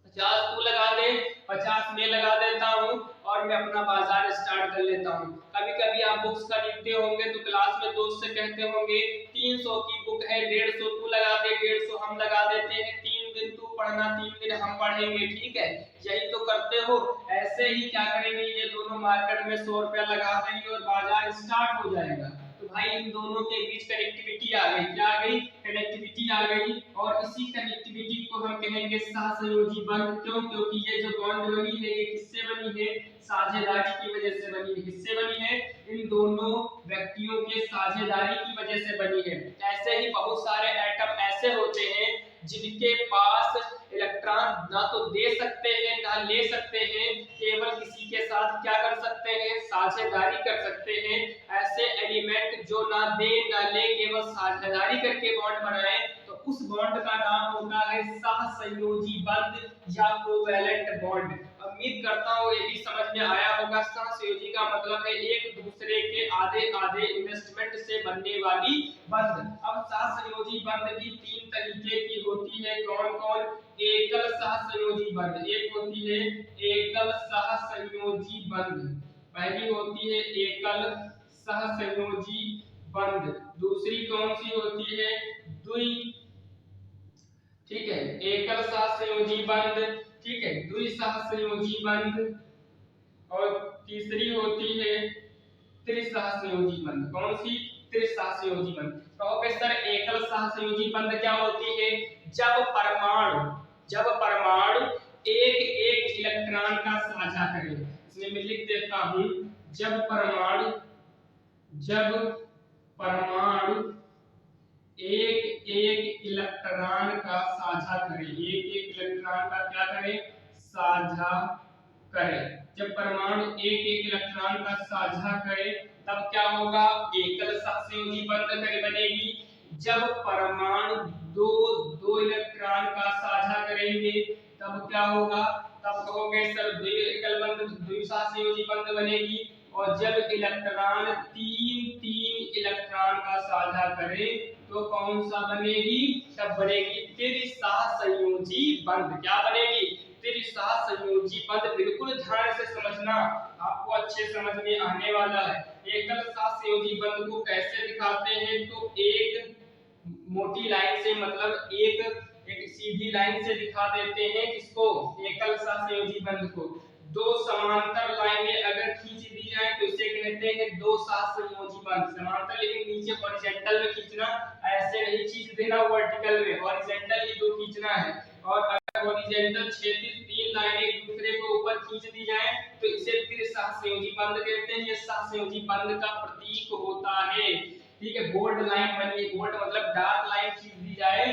50 तू लगा दे, 50 मैं लगा देता हूँ, और मैं अपना बाजार स्टार्ट कर लेता हूँ। कभी कभी आप बुक्स खरीदते होंगे तो क्लास में दोस्त से कहते होंगे 300 की बुक है, 150 तू लगा दे, 150 हम लगा देते हैं, 3 दिन तू पढ़ना, 3 दिन हम पढ़ेंगे, ठीक है। यही तो करते हो। ऐसे ही क्या करेंगे, ये दोनों मार्केट में 100 रुपया लगा देंगे और बाजार स्टार्ट हो जाएगा। तो भाई इन दोनों के बीच कनेक्टिविटी आ गई, क्या आ गई, कनेक्टिविटी आ गई। और इसी कनेक्टिविटी को हम कहेंगे सहसंयोजी बंध। क्यों, क्योंकि ये जो बॉन्ड बनी है ये किससे बनी है, साझेदारी की वजह से बनी है। किससे बनी है, इन दोनों व्यक्तियों के साझेदारी की वजह से बनी है। ऐसे ही बहुत सारे एटम ऐसे होते हैं जिनके पास इलेक्ट्रॉन ना तो दे सकते हैं ना ले सकते हैं, केवल किसी के साथ क्या कर सकते हैं, साझेदारी कर सकते हैं। ऐसे एलिमेंट जो ना दे ना ले केवल साझेदारी करके बॉन्ड बनाए तो उस बॉन्ड का नाम होता है सहसंयोजी बंध या कोवैलेंट बॉन्ड। उम्मीद करता हूँ ये भी समझ में आया होगा। सहसंयोजी का मतलब है एक दूसरे के आधे आधे इन्वेस्टमेंट से बनने वाली बंध। अब सहसंयोजी बंध भी तीन तरीके की होती है। कौन कौन? एकल सहसंयोजी बंध, एक होती है एकल सहसंयोजी बंध, पहली होती है एकल सहसंयोजी बंध। दूसरी कौन सी होती है? द्वि, ठीक है, एकल सहसंयोजी बंध, ठीक है, द्वि सहसंयोजी बंध। और तीसरी होती है त्रिसहसंयोजी बंध। कौन सी? त्रिसहसंयोजी बंध। कहोगे सर एकल सहसंयोजी बंध क्या होती है? जब परमाणु एक एक इलेक्ट्रॉन का साझा करे। इसमें मैं लिख देता हूं, जब परमाणु एक एक इलेक्ट्रॉन का साझा करे, एक एक इलेक्ट्रॉन का क्या करे? साझा करे। जब परमाणु एक एक इलेक्ट्रॉन का साझा करे तब क्या होगा? एकल सहसंयोजी बंध बनेगी। जब परमाणु दो दो इलेक्ट्रॉन का साझा करेंगे तब क्या होगा? तब कहोगे सर एकल बंध द्विसहसंयोजी बंध बनेगी। और जब इलेक्ट्रॉन तीन तीन इलेक्ट्रॉन का साझा करे तो कौन सा बनेगी? तब बनेगी त्रिसहसंयोजी बंध। क्या बनेगी? त्रिसहसंयोजी बंध। बिल्कुल ध्यान से समझना, आपको अच्छे समझ में आने वाला है। एकल सहसंयोजी बंध को कैसे दिखाते हैं? तो एक मोटी लाइन से, मतलब एक सीधी लाइन से दिखा देते हैं। किसको? एकल सहसंयोजी बंध को। दो समांतर लाइनें अगर खींच दी जाए तो इसे कहते हैं दो सहसंयोजी बंध। समांतर लेकिन नीचे हॉरिजॉन्टल में खींचना, ऐसे नहीं खींच देना वर्टिकल में, हॉरिजॉन्टल ही दो खींचना है। और अगर हॉरिजॉन्टल क्षैतिज तीन लाइनें एक दूसरे को ऊपर खींच दी जाए तो इसे त्रिसहसंयोजी बंध कहते हैं। ये सहसंयोजी बंध का प्रतीक होता है। ठीक है, बोल्ड लाइन बनी, बोल्ड मतलब डार्क लाइन खींच दी जाए,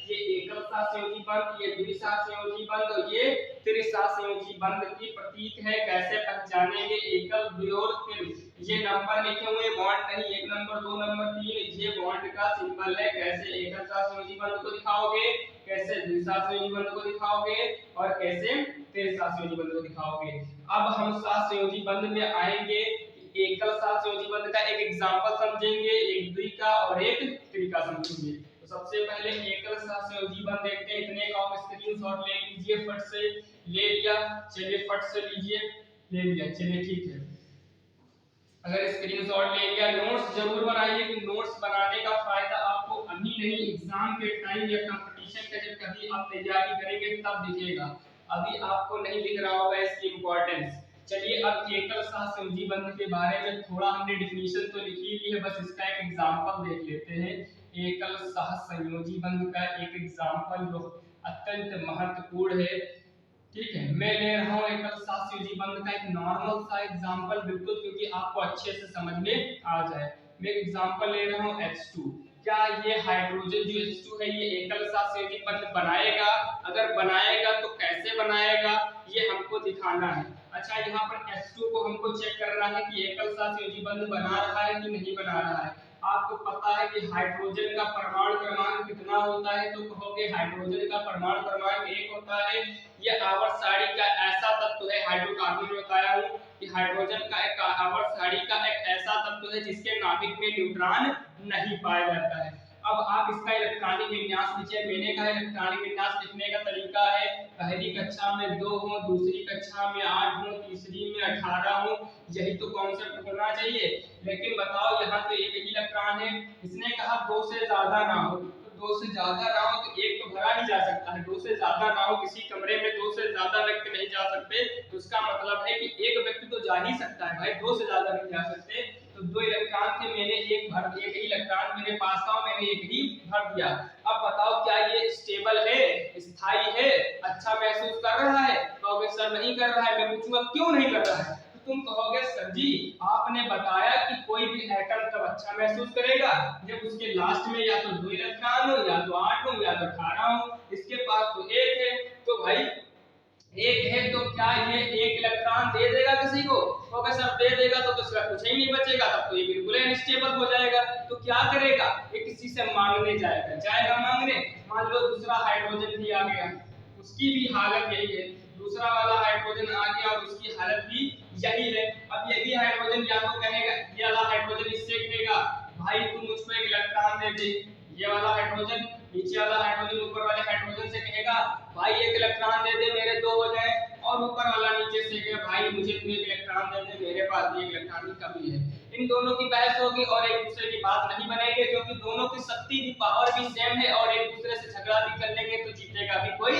ये एकल सहसंयोजी बंध, ये द्विसहसंयोजी बंध और ये त्रिसहसंयोजी बंध की प्रतीक है। कैसे पहचानेंगे? एकल, द्वि और त्रि। ये नंबर लिखे हुए बॉन्ड नहीं, एक नंबर, दो नंबर, तीन, ये बॉन्ड का सिंबल है। कैसे एकल सहसंयोजी बंध को दिखाओगे, कैसे द्विसहसंयोजी बंध को दिखाओगे और कैसे त्रिसहसंयोजी बंध को दिखाओगे। अब हम सहसंयोजी बंध में आएंगे। एकल सहसंयोजी बंध का एक एग्जांपल समझेंगे, एक द्वि का और एक त्रि का समझेंगे। तो सबसे पहले एकल सहसंयोजी बंध देखते हैं। इतने का आप स्क्रीनशॉट ले लीजिए, फट से ले लिया, चलिए फट से लीजिए, ले लिया, चलिए ठीक है। अगर स्क्रीनशॉट ले लिया, नोट्स जरूर बनाइए कि नोट्स बनाने का फायदा आपको अभी नहीं, एग्जाम के टाइम या कंपटीशन का जब कभी आप तैयारी करेंगे तब दिखेगा, अभी आपको नहीं दिख रहा होगा इसकी इंपॉर्टेंस। चलिए अब एकल सहसंयोजी बंध के बारे में थोड़ा हमने डिफिनीशन तो लिखी ली है, बस इसका एक एग्जांपल देख लेते हैं। एकल सहसंयोजी बंध का एक एग्जांपल जो अत्यंत महत्वपूर्ण है। ठीक है, मैं ले रहा हूं एकल सहसंयोजी बंध का एक नॉर्मल सा एग्जांपल, बिल्कुल क्योंकि आपको अच्छे से समझ में आ जाए। मैं एग्जांपल ले रहा हूं H2। क्या ये हाइड्रोजन जो H2 है ये एकल सहसंयोजी बंध बनाएगा? अगर बनाएगा तो कैसे बनाएगा, ये हमको दिखाना है। अच्छा, यहाँ पर H2 को हमको चेक करना है कि एकल सहसंयोजी बंध बना रहा है कि नहीं बना रहा है। आपको पता है कि हाइड्रोजन का परमाणु क्रमांक कितना होता है? तो कहोगे हाइड्रोजन का परमाणु क्रमांक 1 होता है। यह आवर्त सारणी का ऐसा तत्व है, हाइड्रोकार्बन में बताया हूं कि हाइड्रोजन का एक आवर्त सारणी का एक ऐसा तत्व है जिसके नाभिक में न्यूट्रॉन नहीं पाया जाता है। अब आप इसका इलेक्ट्रॉनिक विन्यास लीजिए। मैंने कहा इलेक्ट्रॉनिक विन्यास लिखने का तरीका है, पहली कक्षा में 2 हो, दूसरी कक्षा में 8 हो, तीसरी में 18 हो, यही तो कॉन्सेप्ट होना चाहिए। लेकिन बताओ यहाँ तो एक ही इलेक्ट्रॉन है, इसने कहा 2 से ज्यादा ना हो, तो 2 से ज्यादा ना हो तो एक तो भरा नहीं जा सकता है। 2 से ज्यादा ना हो, किसी कमरे में 2 से ज्यादा व्यक्ति नहीं जा सकते, तो उसका मतलब है कि एक व्यक्ति तो जा ही सकता है भाई, 2 से ज्यादा नहीं जा सकते। तो 2 इलेक्ट्रॉन थे, मैंने एक भर दिया, एक ही इलेक्ट्रॉन मेरे पास था, मैंने एक ही भर दिया। अब बताओ क्या ये स्टेबल है, स्थायी है, अच्छा महसूस कर रहा है? कहोगे सर नहीं कर रहा है। मैं पूछूंगा क्यों नहीं कर रहा है? तुम कहोगे सर जी आपने बताया कि कोई भी एटम तब अच्छा महसूस करेगा जब उसके लास्ट में या तो 2 इलेक्ट्रॉन हो, या तो 8 हो, या तो 18 हो। इसके पास तो 1 है, तो भाई 1 है तो क्या ये 1 इलेक्ट्रॉन दे देगा किसी को? अगर सर दे देगा तो उसका कुछ ही नहीं बचेगा, तब तो ये बिल्कुल अनस्टेबल हो जाएगा। तो क्या करेगा? ये किसी से मांगने जाएगा मांगने। मान लो दूसरा हाइड्रोजन भी आ गया, उसकी भी हालत यही है। दूसरा वाला हाइड्रोजन आ गया और उसकी हालत भी यही है। अब ये भी हाइड्रोजन या तो कहेगा, ये वाला हाइड्रोजन इससे कहेगा भाई तू मुझको 1 इलेक्ट्रॉन दे दे। ये वाला हाइड्रोजन नीचे वाला हाइड्रोजन ऊपर वाले हाइड्रोजन से कहेगा भाई 1 इलेक्ट्रॉन दे दे, मेरे 2 हो जाए। और ऊपर वाला नीचे से कहेगा भाई मुझे तू 1 इलेक्ट्रॉन दे दे, मेरे पास 1 इलेक्ट्रॉन की कमी है। इन दोनों की बहस होगी और एक दूसरे की बात नहीं बनेगी, क्योंकि दोनों की शक्ति भी, पावर भी सेम है और एक दूसरे से झगड़ा भी कर लेंगे तो जीतेगा भी कोई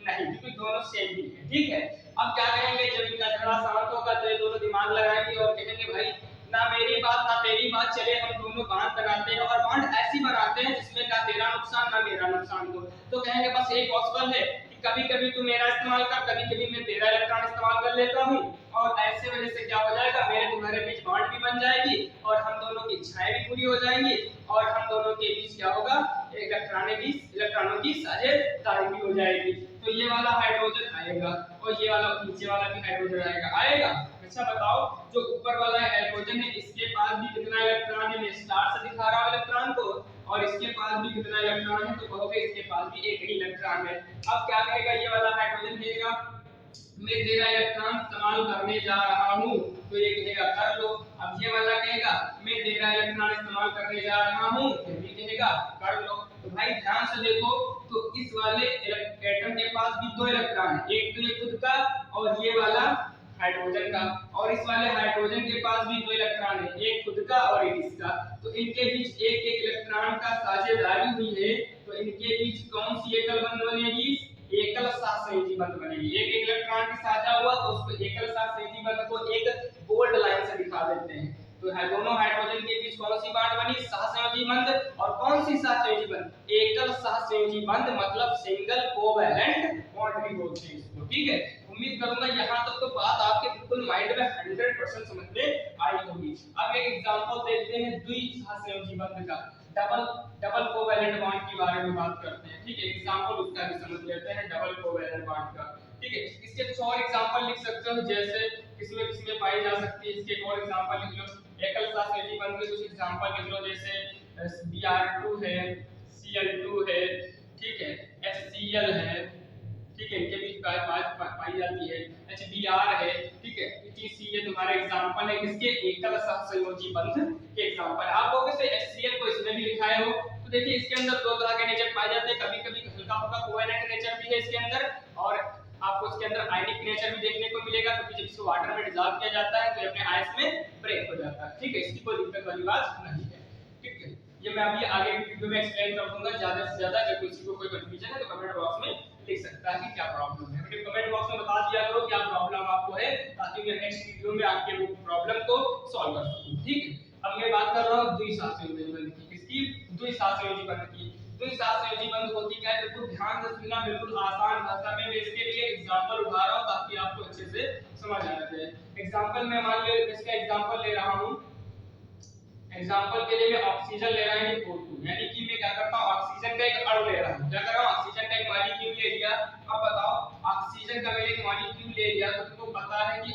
नहीं, क्योंकि दोनों सेम ही है। ठीक है, अब क्या कहेंगे, जब इनका झगड़ा शांत होगा तो ये दोनों दिमाग लगाएंगे और कहेंगे भाई ना मेरी बात ना तेरी बात, चले हम दोनों बांध बनाते हैं और बांध ऐसी बनाते हैं जिसमें ना तेरा नुकसान ना मेरा नुकसान हो। तो कहेंगे बस एक पॉसिबल है कि कभी-कभी तू मेरा इस्तेमाल कर, कभी-कभी मैं तेरा इलेक्ट्रॉन इस्तेमाल कर लेता हूं, और ऐसे वजह से क्या हो जाएगा, मेरे तुम्हारे बीच बॉन्ड भी बन जाएगी और हम दोनों की इच्छाएं भी पूरी हो जाएंगी और हम दोनों के बीच क्या होगा, इलेक्ट्रॉनों की साझेदारी भी हो जाएगी। तो ये वाला हाइड्रोजन आएगा और ये वाला नीचे वाला भी हाइड्रोजन आएगा। अच्छा बताओ, जो ऊपर वाला हाइड्रोजन है इसके पास भी कितना इलेक्ट्रॉन है? मैं स्टार से दिखा रहा हूं इलेक्ट्रॉन को, और इसके पास भी कितना इलेक्ट्रॉन है? तो कहोगे इसके पास भी 1 ही इलेक्ट्रॉन है। अब क्या कहेगा ये वाला हाइड्रोजन, कहेगा मैं तेरा इलेक्ट्रॉन इस्तेमाल करने जा रहा हूं, तो ये कहेगा कर लो। अब ये वाला कहेगा मैं तेरा इलेक्ट्रॉन इस्तेमाल करने जा रहा हूं, फिर भी कहेगा कर लो। तो भाई ध्यान से देखो, तो इस वाले एटम के पास भी 2 इलेक्ट्रॉन है, एक तो ये खुद का और ये वाला हाइड्रोजन का, और इस वाले हाइड्रोजन के पास भी 2 इलेक्ट्रॉन है, एक खुद का और एक इसका। तो इनके बीच एक एक इलेक्ट्रॉन का साझेदारी हुई है, तो इनके बीच कौन सी एकल बंध बनेगी? एकल सहसंयोजी बंध बनेगी। एक एक इलेक्ट्रॉन की साझा हुआ तो उसको एकल सहसंयोजी बंध को एक बोल्ड लाइन से दिखा देते हैं। तो दोनों हाइड्रोजन के बीच कौन सी बॉन्ड बनी? सहसंयोजी बंध। और कौन सी सहसंयोजी बंध? एकल सहसंयोजी बंध, मतलब सिंगल कोवैलेंट बॉन्ड भी बोलते हैं इसको। ठीक है, उम्मीद करूंगा यहाँ तक तो बात आपके बिल्कुल माइंड में 100% समझ में आई होगी। अब एक एग्जांपल देखते हैं द्विसहसंयोजी बंध का, डबल कोवैलेंट बॉन्ड के बारे में बात करते हैं। ठीक है, एग्जांपल उसका भी समझ लेते हैं, डबल कोवैलेंट बॉन्ड का। ठीक है, इसके कुछ और एग्जांपल लिख सकते हो, जैसे किसमें पाई जा सकती है, इसके एक और एग्जांपल लिख लो। एकल सहसंयोजी बंध के कुछ एग्जांपल लिख लो, जैसे Br2 है, Cl2 है, ठीक है, HCl है, ठीक है, इनके बीच पाई जाती है, HBr है। ठीक है, ETC ये तुम्हारा एग्जांपल है किसके? एकल सहसंयोजी बंध के एग्जांपल। आप लोगों से HCl को इसमें भी लिखाए हो, तो देखिए इसके अंदर 2 तरह के नेचर पाए जाते हैं, कभी-कभी हल्का-फुल्का कोवैलेंट नेचर भी है इसके अंदर, और आपको इसके अंदर आयनिक नेचर भी देखने को मिलेगा, क्योंकि जब इसको वाटर में डिसॉल्व किया जाता है तो ये अपने आयंस में ब्रेक हो जाता है। ठीक है, इसकी कोई दिक्कत वाली बात नहीं है। ठीक है, ये मैं अभी आगे वीडियो में एक्सप्लेन कर दूंगा ज्यादा से ज्यादा। अगर किसी को कोई कंफ्यूजन है तो कमेंट बॉक्स में लिख सकता है कि क्या प्रॉब्लम है। मुझे कमेंट बॉक्स में बता दिया करो क्या प्रॉब्लम आपको है, ताकि मैं नेक्स्ट वीडियो में आपके वो प्रॉब्लम को सॉल्व कर सकूं। ठीक है, अब मैं बात कर रहा हूं द्विसहसंयोजी बंध की। किसकी? द्विसहसंयोजी बंध की। द्विसहसंयोजी बंध होती क्या है, बिल्कुल ध्यान से सुनना, बिल्कुल आसान भाषा में मैं इसके लिए एग्जांपल उठा रहा हूं ताकि आपको अच्छे से समझ आ जाए। एग्जांपल में मान लो इसका एग्जांपल ले रहा हूं, एग्जांपल के लिए मैं ऑक्सीजन ले रहा हूं O2, यानी कि मैं क्या करता हूं, ऑक्सीजन का एक अणु ले रहा हूं। क्या कर रहा हूं? ऑक्सीजन का एक मॉलिक्यूल ले लिया। अब बताओ, ऑक्सीजन का मैंने एक मॉलिक्यूल ले लिया तो तुमको पता है कि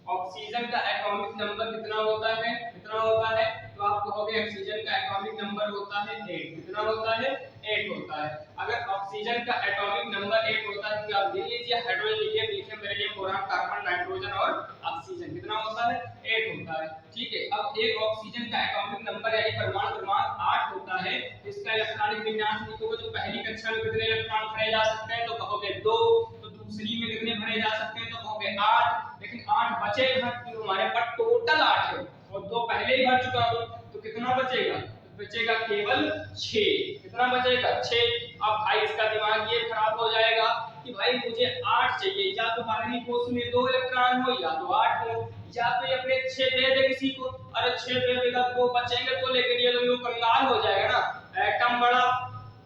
ऑक्सीजन का एटॉमिक नंबर कितना होता है? कितना होता है? तो आप कहोगे ऑक्सीजन का एटॉमिक नंबर होता है 8। कितना होता है? 8 होता है। अगर ऑक्सीजन का एटॉमिक नंबर 8 होता है तो आप ले लीजिए hydrogen, helium, lithium, beryllium, boron, carbon, nitrogen और ऑक्सीजन। कितना होता है? 8 होता है। ठीक है, अब एक ऑक्सीजन का एटॉमिक नंबर यानी परमाणु क्रमांक 8 होता है। इसका इलेक्ट्रॉनिक विन्यास लिखोगे तो पहली कक्षा में कितने इलेक्ट्रॉन भरे जा सकते हैं? तो कहोगे 2। तो दूसरी में कितने भरे जा सकते हैं? तो कहोगे 8। लेकिन 8 बचे कहां? तो हमारे पास टोटल 8 है और 2 पहले ही भर चुका हूं, तो कितना बचेगा? बचेगा केवल 6। कितना बचेगा? 6। अब भाई इसका दिमाग ये खराब हो जाएगा कि भाई मुझे 8 चाहिए, या तो बाहरी कोष में 2 इलेक्ट्रॉन हो या तो 8 हो, या तो अपने 6 दे दे किसी को। अरे 6 दे देगा 2 बचेंगे तो, लेकिन ये तो कंगाल हो जाएगा ना। एटम बड़ा,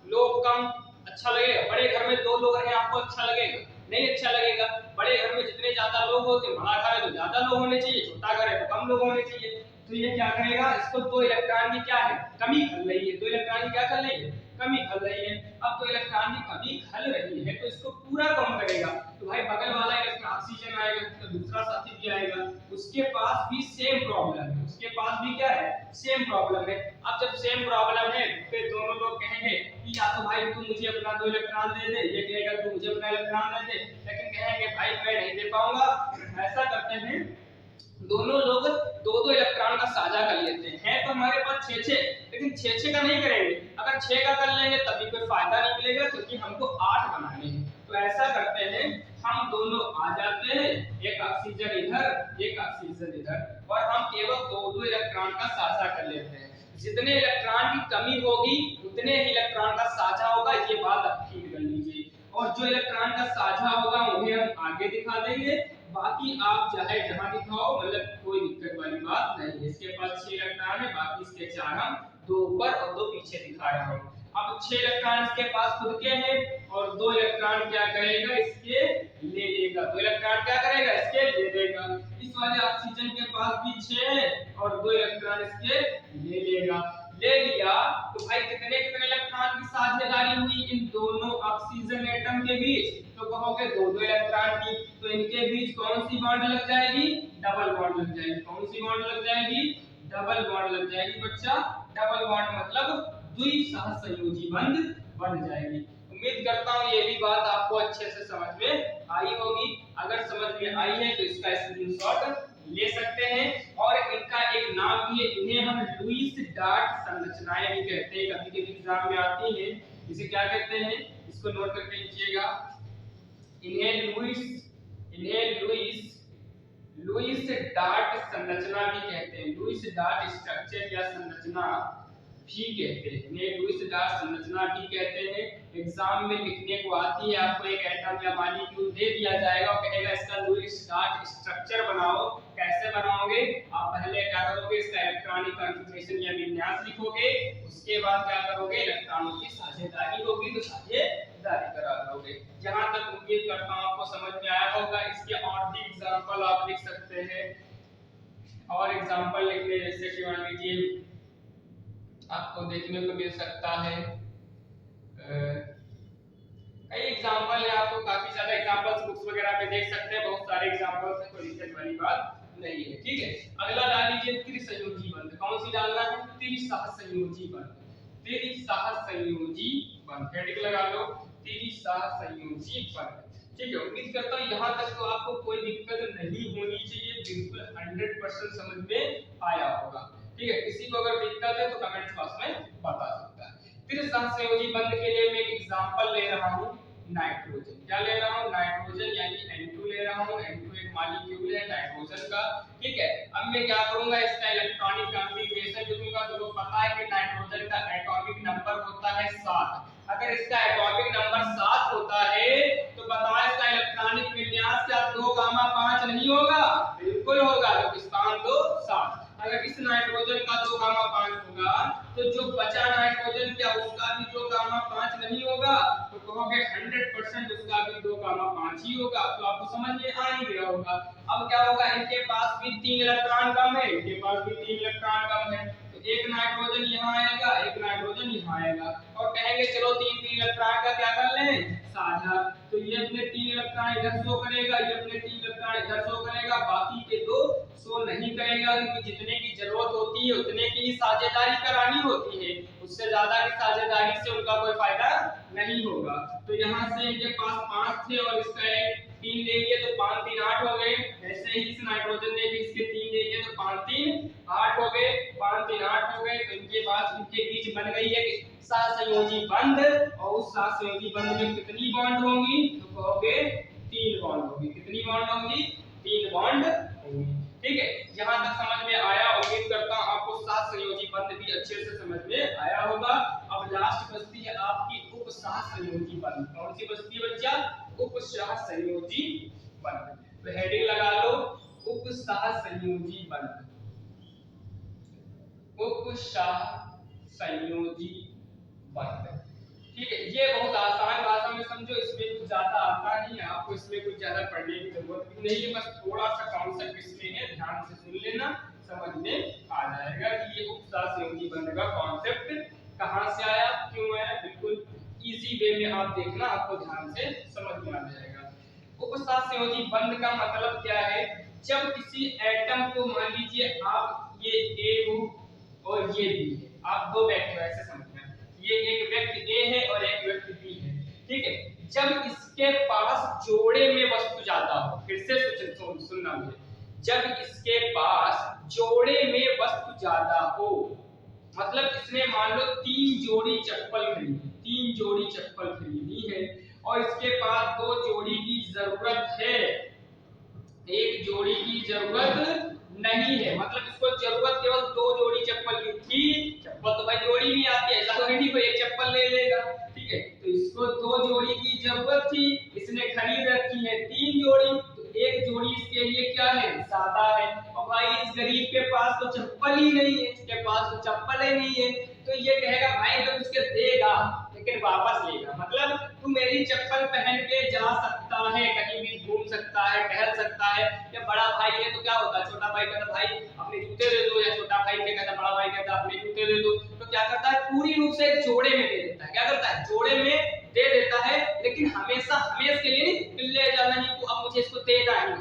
लोग कम, अच्छा लगेगा? बड़े घर में 2 लोग रहे आपको अच्छा लगेगा? नहीं अच्छा लगेगा। बड़े घर में जितने ज्यादा लोग होते हैं, बड़ा घर है तो ज्यादा लोग होने चाहिए, छोटा घर है तो कम लोग होने चाहिए। तो ये क्या करेगा, इसको 2 इलेक्ट्रॉन की क्या है, कमी खल रही है, 2 इलेक्ट्रॉन की क्या खल रही है, कमी खल रही है। अब 2 इलेक्ट्रॉन की कमी खल रही है तो इसको पूरा कौन करेगा, तो भाई बगल वाला इलेक्ट्रॉन ऑक्सीजन आएगा तो दूसरा साथी भी आएगा, उसके पास भी सेम प्रॉब्लम है, उसके पास भी क्या है, सेम प्रॉब्लम है। अब जब सेम प्रॉब्लम है फिर दोनों लोग कहेंगे कि या तो भाई तू मुझे अपना 2 इलेक्ट्रॉन दे दे, ये कहेगा तू मुझे अपना इलेक्ट्रॉन दे दे, लेकिन कहेंगे भाई मैं नहीं दे पाऊंगा। ऐसा करते हैं दोनों लोग 2-2 इलेक्ट्रॉन का साझा कर लेते हैं, तो हमारे पास 6-6, लेकिन 6-6 का नहीं करेंगे, अगर 6 का कर लेंगे तभी कोई फायदा नहीं मिलेगा क्योंकि हमको 8 बनाने हैं। तो ऐसा करते हैं हम दोनों आ जाते हैं, एक ऑक्सीजन इधर एक ऑक्सीजन इधर, और हम केवल 2-2 इलेक्ट्रॉन का साझा कर लेते हैं। जितने इलेक्ट्रॉन की कमी होगी उतने ही इलेक्ट्रॉन का साझा होगा, ये बात आप ठीक कर लीजिए। और जो इलेक्ट्रॉन का साझा होगा उन्हें हम आगे दिखा देंगे, बाकी आप चाहे जहां दिखाओ, मतलब कोई दिक्कत वाली बात नहीं है। इसके पास 6 इलेक्ट्रॉन है, बाकी इसके 4 हम 2 ऊपर और 2 पीछे दिखा रहा हूं। अब 6 इलेक्ट्रॉन इसके पास खुद के हैं और 2 इलेक्ट्रॉन क्या करेगा, इसके ले लेगा, 2 इलेक्ट्रॉन क्या करेगा, इसके ले लेगा। इस वाले ऑक्सीजन के पास भी 6 है और 2 इलेक्ट्रॉन इसके ले लेगा। ले लिया तो भाई कितने कितने इलेक्ट्रॉन की साझेदारी हुई इन दोनों ऑक्सीजन एटम के बीच, तो कहोगे 2-2 इलेक्ट्रॉन की, तो इनके बीच कौन सी बॉन्ड लग जाएगी, डबल बॉन्ड लग जाएगी। कौन सी बॉन्ड लग जाएगी, डबल बॉन्ड लग जाएगी बच्चा। डबल बॉन्ड मतलब द्विसहसंयोजी बंध बन जाएगी। उम्मीद करता हूं ये भी बात आपको अच्छे से समझ में आई होगी। अगर समझ में आई है तो इसका स्क्रीनशॉट ले सकते हैं। और इनका एक नाम भी है, इन्हें हम लुईस डॉट संरचनाएं भी कहते हैं, कभी कभी एग्जाम में आती हैं। इसे क्या कहते हैं, इसको नोट करके लीजिएगा। इन्हें लुईस डॉट संरचना भी कहते हैं, लुईस डॉट स्ट्रक्चर या संरचना भी कहते हैं, इन्हें लुईस डॉट संरचना भी कहते हैं। एग्जाम में लिखने को आती है, आपको एक एटम या मॉलिक्यूल दे दिया जाएगा और कहेगा इसका लुईस डॉट स्ट्रक्चर बनाओ। कैसे बनाओगे, आप पहले क्या करोगे, इसका इलेक्ट्रॉनिक कॉन्फ़िगरेशन या विन्यास लिखोगे, उसके बाद क्या करोगे, इलेक्ट्रॉनों की साझेदारी होगी तो साझेदारी करा दोगे। जहां तक उम्मीद करता हूं आपको समझ में आया होगा। इसके और भी एग्जांपल आप लिख सकते हैं, और एग्जांपल लिखने जैसे कि मान लीजिए आपको देखने को मिल सकता है कई एग्जांपल है, आपको काफी ज्यादा एग्जांपल्स बुक्स वगैरह में देख सकते हैं, बहुत सारे एग्जांपल्स हैं, कोई दिक्कत वाली बात नहीं है। ठीक है, अगला डाल लीजिए त्रिसंयोजी बंध। कौन सी डालना है, त्रिसहसंयोजी बंध, त्रिसहसंयोजी बंध, हेडिंग लगा लो, त्रिसहसंयोजी बंध। ठीक है, उम्मीद करता हूं यहां तक तो आपको कोई दिक्कत नहीं होनी चाहिए, बिल्कुल 100% समझ में आया होगा। ठीक है, किसी को अगर दिक्कत है तो कमेंट बॉक्स में बता सकता है। फिर सहसंयोजी बंध के लिए मैं एक एग्जांपल ले रहा हूं, नाइट्रोजन। क्या ले रहा हूं, नाइट्रोजन, यानी N2 ले रहा हूं। N2 एक मॉलिक्यूल है नाइट्रोजन का। ठीक है, अब मैं क्या करूंगा, इसका इलेक्ट्रॉनिक कॉन्फ़िगरेशन लिखूंगा। तो पता है कि नाइट्रोजन का एटॉमिक नंबर होता है 7। अगर इसका एटॉमिक नंबर 7 होता है तो बताओ इसका इलेक्ट्रॉनिक विन्यास क्या 2 गामा 5 नहीं होगा, बिल्कुल होगा, तो स्थान 2 7। अगर इस नाइट्रोजन का 2 गामा 5 होगा तो जो बचा नाइट्रोजन क्या उसका भी 2 गामा 5 नहीं होगा, तो कहोगे 100% उसका भी 2 गामा 5 ही होगा। तो आपको समझ में आ ही गया होगा। अब क्या होगा, इनके पास भी 3 इलेक्ट्रॉन कम है, इनके पास भी 3 इलेक्ट्रॉन कम है, तो एक नाइट्रोजन यहाँ आएगा, एक नाइट्रोजन यहाँ आएगा, और कहेंगे चलो 3-3 इलेक्ट्रॉन का क्या कर लें, साझा। तो ये अपने 3 इलेक्ट्रॉन इधर शो करेगा, ये अपने 3 इलेक्ट्रॉन इधर शो करेगा, बाकी के 2 शो नहीं करेगा, क्योंकि जितने की जरूरत होती है उतने की ही साझेदारी करानी होती है, उससे ज्यादा की साझेदारी से उनका कोई फायदा नहीं होगा। तो यहाँ से इनके पास 5 थे और इसका एक 3 ले लिए तो 5 3 8 हो गए। ऐसे ही इस नाइट्रोजन ने भी इसके 3 ले लिए तो 5 3 8 हो गए, 5 3 8 हो गए। तो इनके पास इनके बीच बन गई है सहसंयोजी बंध, और उस सहसंयोजी बंध में कितनी बॉन्ड होंगी, तो कहोगे 3 बॉन्ड होंगी। कितनी बॉन्ड होंगी, 3 बॉन्ड होंगी। ठीक है, यहां तक समझ में आया। उम्मीद करता हूं आपको सहसंयोजी बंध भी अच्छे से समझ में आया होगा। अब लास्ट बचती है आपकी उपसहसंयोजी बंध। कौन सी बचती है बच्चा, उपसहसंयोजी बंध। तो हेडिंग लगा लो, उपसहसंयोजी बंध, उपसहसंयोजी बंध। ठीक है, ये बहुत आसान भाषा में समझो, इसमें कुछ ज्यादा आता नहीं है, आपको इसमें कुछ ज्यादा पढ़ने की जरूरत भी नहीं है, बस थोड़ा सा कॉन्सेप्ट इसमें है, ध्यान से सुन लेना, समझ में आ जाएगा कि ये उपसार संयोजी बंध का कॉन्सेप्ट कहां से आया, क्यों आया, बिल्कुल इजी वे में आप देखना, आपको ध्यान से समझ में आ जाएगा। उपसार संयोजी बंध का मतलब क्या है, जब किसी एटम को मान लीजिए आप ये ए हो और ये बी है, आप दो व्यक्ति ऐसे समझना, ये एक व्यक्ति ए है और एक व्यक्ति बी है, ठीक है, जब इसके पास जोड़े में वस्तु ज्यादा हो, फिर से सुनना मुझे, जब इसके पास जोड़े में वस्तु ज्यादा हो, मतलब इसने मान लो 3 जोड़ी चप्पल खरीदी, 3 जोड़ी चप्पल खरीदी है और इसके पास 2 जोड़ी की जरूरत है, एक जोड़ी की जरूरत नहीं है, मतलब इसको जरूरत केवल 2 जोड़ी चप्पल की थी, चप्पल तो भाई जोड़ी में आती है, ऐसा तो नहीं कोई एक चप्पल ले लेगा, ठीक है, तो इसको 2 जोड़ी की जरूरत थी, इसने खरीद रखी है 3 जोड़ी, तो एक जोड़ी इसके लिए क्या है, ज्यादा है, और भाई इस गरीब के पास तो चप्पल ही नहीं है, इसके पास तो चप्पल ही नहीं है, तो ये कहेगा भाई तो उसके देगा लेकिन वापस लेगा, मतलब तू मेरी चप्पल पहन के जा सकता है, कहीं भी घूम सकता है, टहल सकता है, या बड़ा भाई है तो क्या होता है, छोटा भाई कहता भाई अपने जूते दे दो, या छोटा भाई कहता बड़ा भाई कहता अपने जूते दे दो, तो क्या करता है पूरी रूप से जोड़े में दे देता है, क्या करता है जोड़े में दे देता है, लेकिन हमेशा हमेशा के लिए नहीं, ले जाना ही तो अब मुझे इसको देना ही है।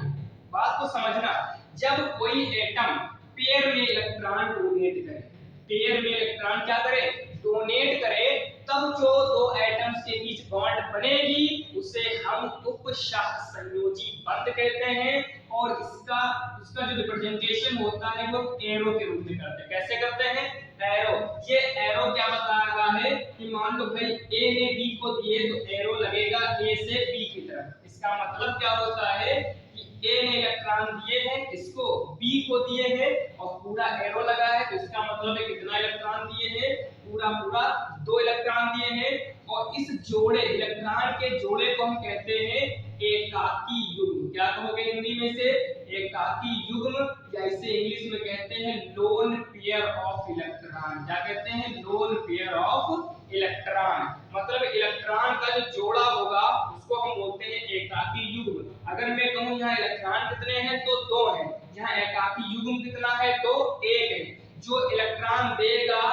बात को समझना, जब कोई एटम पेयर में इलेक्ट्रॉन डोनेट करे, पेयर में इलेक्ट्रॉन क्या करे, डोनेट करे, तब जो दो एटम्स के बीच बॉन्ड बनेगी उसे हम उपशाह संयोजी बंध कहते हैं, और इसका उसका जो रिप्रेजेंटेशन होता है वो एरो के रूप में करते हैं, कैसे करते हैं, एरो, ये एरो क्या बता रहा है कि मान लो भाई ए ने बी को दिए तो एरो लगेगा ए से बी की तरफ, इसका मतलब क्या होता है कि ए ने इलेक्ट्रॉन दिए हैं इसको, बी को दिए हैं और पूरा एरो लगा है, तो इसका मतलब है कितना इलेक्ट्रॉन दिए हैं, पूरा पूरा 2 इलेक्ट्रॉन दिए हैं, और इस जोड़े इलेक्ट्रॉन के जोड़े को हम कहते हैं एकाकी युग्म, क्या कहोगे हिंदी में से, एकाकी युग्म, या इसे इंग्लिश में कहते हैं लोन पेयर ऑफ इलेक्ट्रॉन, क्या कहते हैं, लोन पेयर ऑफ इलेक्ट्रॉन, मतलब इलेक्ट्रॉन का जो जोड़ा होगा उसको हम बोलते हैं एकाकी युग्म। अगर मैं कहूं यहाँ इलेक्ट्रॉन कितने हैं तो 2 हैं, यहाँ एकाकी युग्म कितना है तो 1 है, जो इलेक्ट्रॉन देगा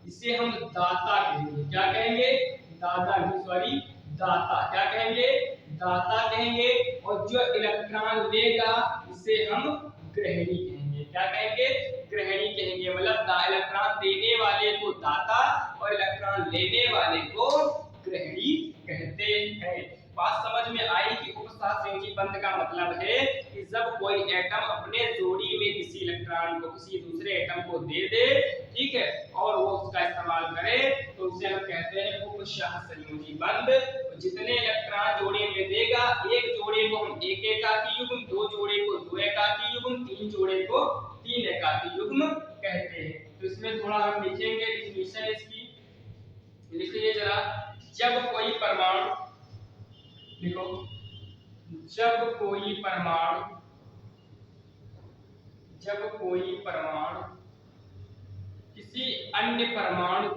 इसे हम दाता कहेंगे, क्या कहेंगे, दाता नहीं सॉरी दाता, क्या कहेंगे, दाता कहेंगे, और जो इलेक्ट्रॉन लेगा इसे हम ग्रहणी कहेंगे, क्या कहेंगे, ग्रहणी कहेंगे, मतलब इलेक्ट्रॉन देने वाले को दाता और इलेक्ट्रॉन लेने वाले को ग्रहणी कहते हैं। बात समझ में आई कि उपसार संयोजी बंध का मतलब है कि जब कोई एटम अपने जोड़ी में किसी इलेक्ट्रॉन को किसी दूसरे एटम को दे दे, ठीक है, और वो उसका इस्तेमाल करे तो उसे हम कहते हैं उपसार संयोजी बंध। जितने इलेक्ट्रॉन जोड़े में देगा, एक जोड़े को हम एक एकाकी युग्म, 2 जोड़े को 2 एकाकी युग्म, 3 जोड़े को 3 एकाकी युग्म कहते हैं। तो इसमें थोड़ा हम लिखेंगे डेफिनेशन इसकी, लिखिए जरा, जब कोई परमाणु, देखो जब कोई परमाणु किसी अन्य परमाणु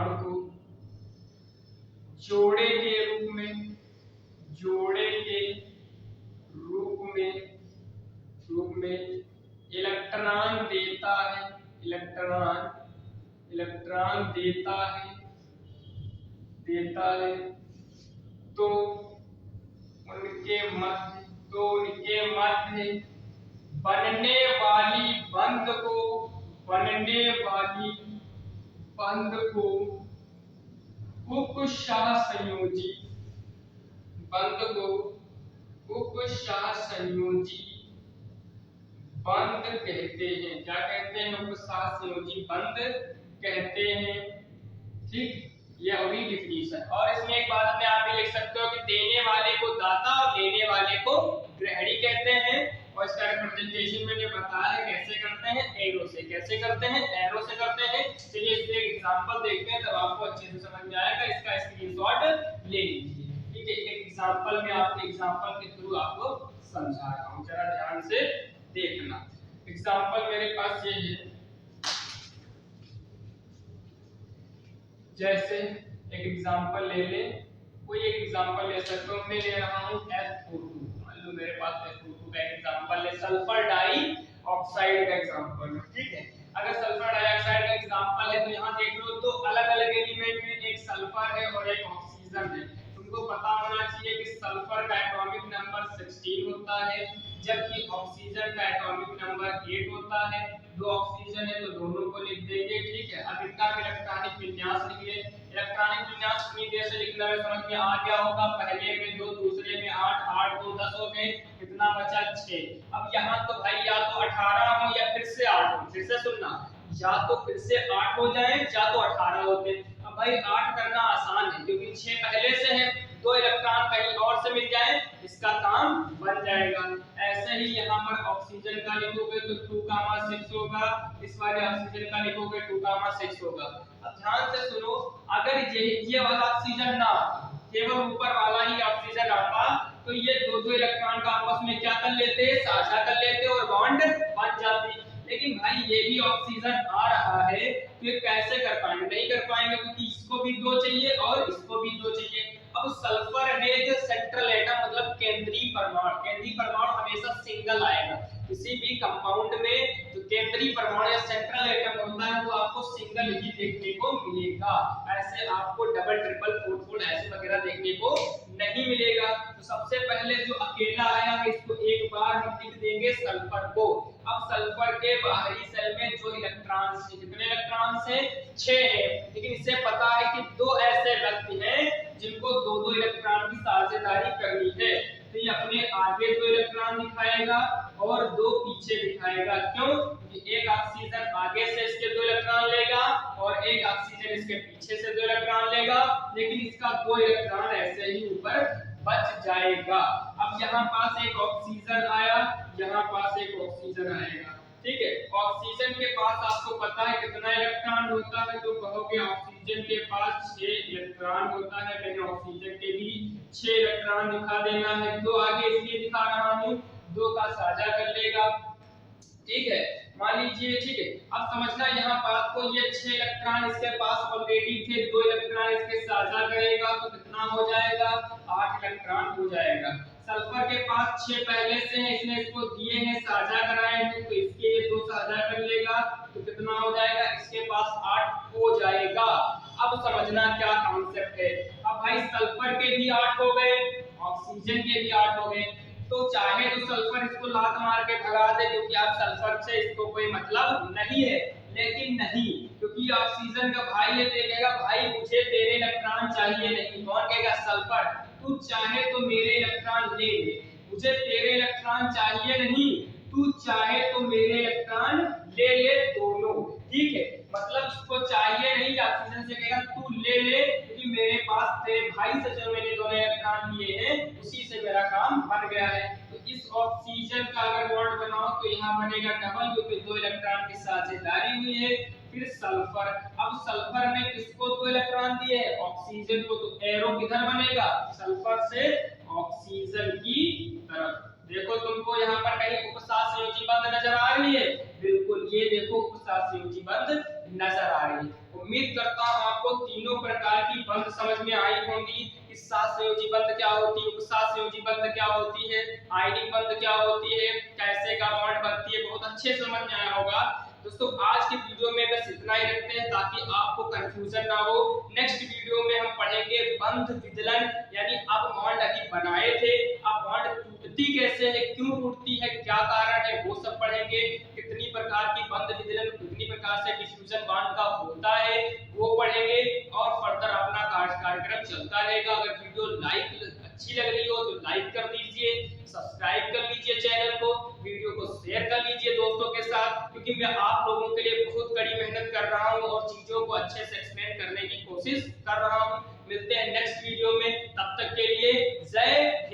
को जोड़े के रूप में इलेक्ट्रॉन देता है, तो उनके मध्य बनने वाली बंध को उपशाह संयोजी बंध कहते हैं, क्या कहते हैं, उपशाह संयोजी बंध कहते हैं, ठीक, ये होगी डिफिनीशन। और इसमें एक बात अपने आप ही लिख सकते हो कि देने वाले को दाता और लेने वाले को ग्रहणी कहते हैं, और इसका रिप्रेजेंटेशन मैंने बताया है कैसे करते हैं, एरो से, कैसे करते हैं, एरो से करते हैं। चलिए इससे एक एग्जांपल देखते हैं तब आपको अच्छे से समझ में आएगा, इसका स्क्रीनशॉट ले लीजिए, ठीक है, एक एग्जांपल में आपके एग्जांपल के थ्रू आपको समझा रहा हूं, जरा ध्यान से देखना। एग्जांपल मेरे पास ये है, जैसे एक एग्जांपल ले ले, कोई एक एग्जांपल ले सकते हो। मैं ले रहा हूं SO2, मान लो मेरे पास SO2 का एग्जांपल है, सल्फर डाई ऑक्साइड का एग्जांपल है, ठीक है। अगर सल्फर डाइऑक्साइड का एग्जांपल है तो यहाँ देख लो तो अलग-अलग एलिमेंट में एक सल्फर है और एक ऑक्सीजन है। तुमको पता होना चाहिए कि सल्फर का एटॉमिक नंबर 16 होता है, जबकि ऑक्सीजन का एटॉमिक नंबर 8 होता है। दो ऑक्सीजन है तो दोनों को लिख देंगे, ठीक है। अब इनका इलेक्ट्रॉनिक विन्यास लिख ले। इलेक्ट्रॉनिक विन्यास कितनी देर से लिखना है समझ में आ गया होगा। पहले में 2, दूसरे में 8, 8 2 10 हो गए, कितना बचा 6। अब यहाँ तो भाई या तो 18 हो या फिर से 8 हो। फिर से सुनना, या तो फिर से 8 हो जाए या तो 18 होते। अब भाई 8 करना आसान है क्योंकि 6 पहले से है, 2 इलेक्ट्रॉन कहीं और से मिल जाए इसका काम बन जाएगा। ऐसे ही यहाँ पर ऑक्सीजन का लिखोगे तो 2,6 होगा, इस वाले ऑक्सीजन का लिखोगे 2,6 होगा। अब ध्यान से सुनो, अगर ये वाला ऑक्सीजन ना आता, केवल ऊपर वाला ही ऑक्सीजन आता, तो ये दो इलेक्ट्रॉन का आपस में क्या कर लेते, साझा कर लेते और बॉन्ड बन जाती। लेकिन भाई ये भी ऑक्सीजन आ रहा है तो ये कैसे कर पाएंगे, नहीं कर पाएंगे क्योंकि इसको भी 2 चाहिए और इसको भी 2 चाहिए। अब सल्फर है जो सेंट्रल एटम मतलब केंद्रीय परमाणु, केंद्रीय परमाणु हमेशा सिंगल आएगा किसी भी कंपाउंड में। जो केंद्रीय परमाणु या सेंट्रल एटम होता है वो आपको सिंगल ही देखने को मिलेगा, ऐसे आपको डबल ट्रिपल फोर फोर ऐसे वगैरह देखने को नहीं मिलेगा। तो सबसे पहले जो अकेला आया है इसको एक बार हम लिख देंगे सल्फर को। अब सल्फर के बाहरी सेल में जो इलेक्ट्रॉन्स है, कितने इलेक्ट्रॉन्स है, 6 है। लेकिन इसे पता है कि 2 ऐसे व्यक्ति हैं जिनको 2-2 इलेक्ट्रॉन की साझेदारी करनी है, तो ये अपने आगे 2 इलेक्ट्रॉन दिखाएगा और 2 पीछे दिखाएगा। क्यों? एक ऑक्सीजन आगे से इसके 2 इलेक्ट्रॉन लेगा और एक ऑक्सीजन इसके पीछे से 2 इलेक्ट्रॉन लेगा, लेकिन इसका 2 इलेक्ट्रॉन ऐसे ही ऊपर बच जाएगा। अब यहाँ पास एक ऑक्सीजन आया, यहाँ पास एक ऑक्सीजन आएगा, ठीक है। ऑक्सीजन के पास आपको पता है कितना इलेक्ट्रॉन होता है, तो कहोगे ऑक्सीजन के पास 6 इलेक्ट्रॉन होता है। मैंने ऑक्सीजन के भी 6 इलेक्ट्रॉन दिखा देना है, 2 आगे इसलिए दिखा रहा हूँ, 2 का साझा कर लेगा, ठीक है। मान लीजिए, ठीक है। अब समझना यहाँ बात को, ये 6 इलेक्ट्रॉन इसके पास ऑलरेडी थे, 2 इलेक्ट्रॉन इसके साझा करेगा तो कितना हो जाएगा, 8 इलेक्ट्रॉन हो जाएगा। सल्फर के पास 6 पहले से हैं, इसने इसको दिए हैं, साझा कराए हैं, तो इसके 2 साझा कर लेगा तो कितना हो जाएगा, इसके पास 8 हो जाएगा। अब समझना क्या कॉन्सेप्ट है। अब भाई सल्फर के भी 8 हो गए, ऑक्सीजन के भी 8 हो गए, तो चाहे तो सल्फर इसको लात मार के भगा दे क्योंकि आप सल्फर से इसको कोई मतलब नहीं है। लेकिन नहीं, क्योंकि ऑक्सीजन का भाई ये देखेगा भाई मुझे तेरे इलेक्ट्रॉन चाहिए नहीं। कौन कहेगा, सल्फर। तू चाहे तो मेरे इलेक्ट्रॉन ले ले, मुझे तेरे इलेक्ट्रॉन चाहिए नहीं, तू चाहे तो मेरे इलेक्ट्रॉन ले ले दोनों, ठीक है। मतलब इसको चाहिए नहीं, ऑक्सीजन से कहेगा तू ले ले क्योंकि मेरे पास तेरे भाई से जो मैंने दोनों इलेक्ट्रॉन लिए हैं उसी से मेरा काम बन गया है। तो इस ऑक्सीजन का अगर बॉन्ड बनाओ तो यहाँ बनेगा डबल क्योंकि 2 इलेक्ट्रॉन की साझेदारी हुई है। फिर सल्फर, अब सल्फर ने किसको 2 इलेक्ट्रॉन दिए, ऑक्सीजन को, तो एरो किधर बनेगा, सल्फर से ऑक्सीजन की तरफ। देखो तुमको यहाँ पर कहीं उपसाथ संयोजी बंध नजर आ रही है, बिल्कुल ये देखो उपसाथ संयोजी बंध नजर आ रही है। उम्मीद करता हूँ आपको तीनों प्रकार की बंध समझ में आई होंगी कि साथ संयोजी बंध क्या होती है, उपसाथ संयोजी बंध क्या होती है, आयनिक बंध क्या होती है, कैसे का बॉन्ड बनती है, बहुत अच्छे समझ में आया होगा। दोस्तों आज की वीडियो में बस इतना ही रखते हैं ताकि आपको कंफ्यूजन ना हो। नेक्स्ट वीडियो में हम पढ़ेंगे बंध विदलन, यानी अब बॉन्ड अभी बनाए थे, अब बॉन्ड टूटती कैसे है, क्यों टूटती है, क्या कारण है, वो सब पढ़ेंगे। कितनी प्रकार की बंध विदलन, कितनी प्रकार से डिफ्यूजन बॉन्ड का होता है वो पढ़ेंगे और फर्दर अपना कार्यक्रम चलता रहेगा। अगर वीडियो अच्छी लग रही हो तो लाइक कर दीजिए, सब्सक्राइब कर लीजिए चैनल को, वीडियो को शेयर कर लीजिए दोस्तों के साथ, क्योंकि मैं आप लोगों के लिए बहुत कड़ी मेहनत कर रहा हूं और चीजों को अच्छे से एक्सप्लेन करने की कोशिश कर रहा हूं। मिलते हैं नेक्स्ट वीडियो में, तब तक के लिए जय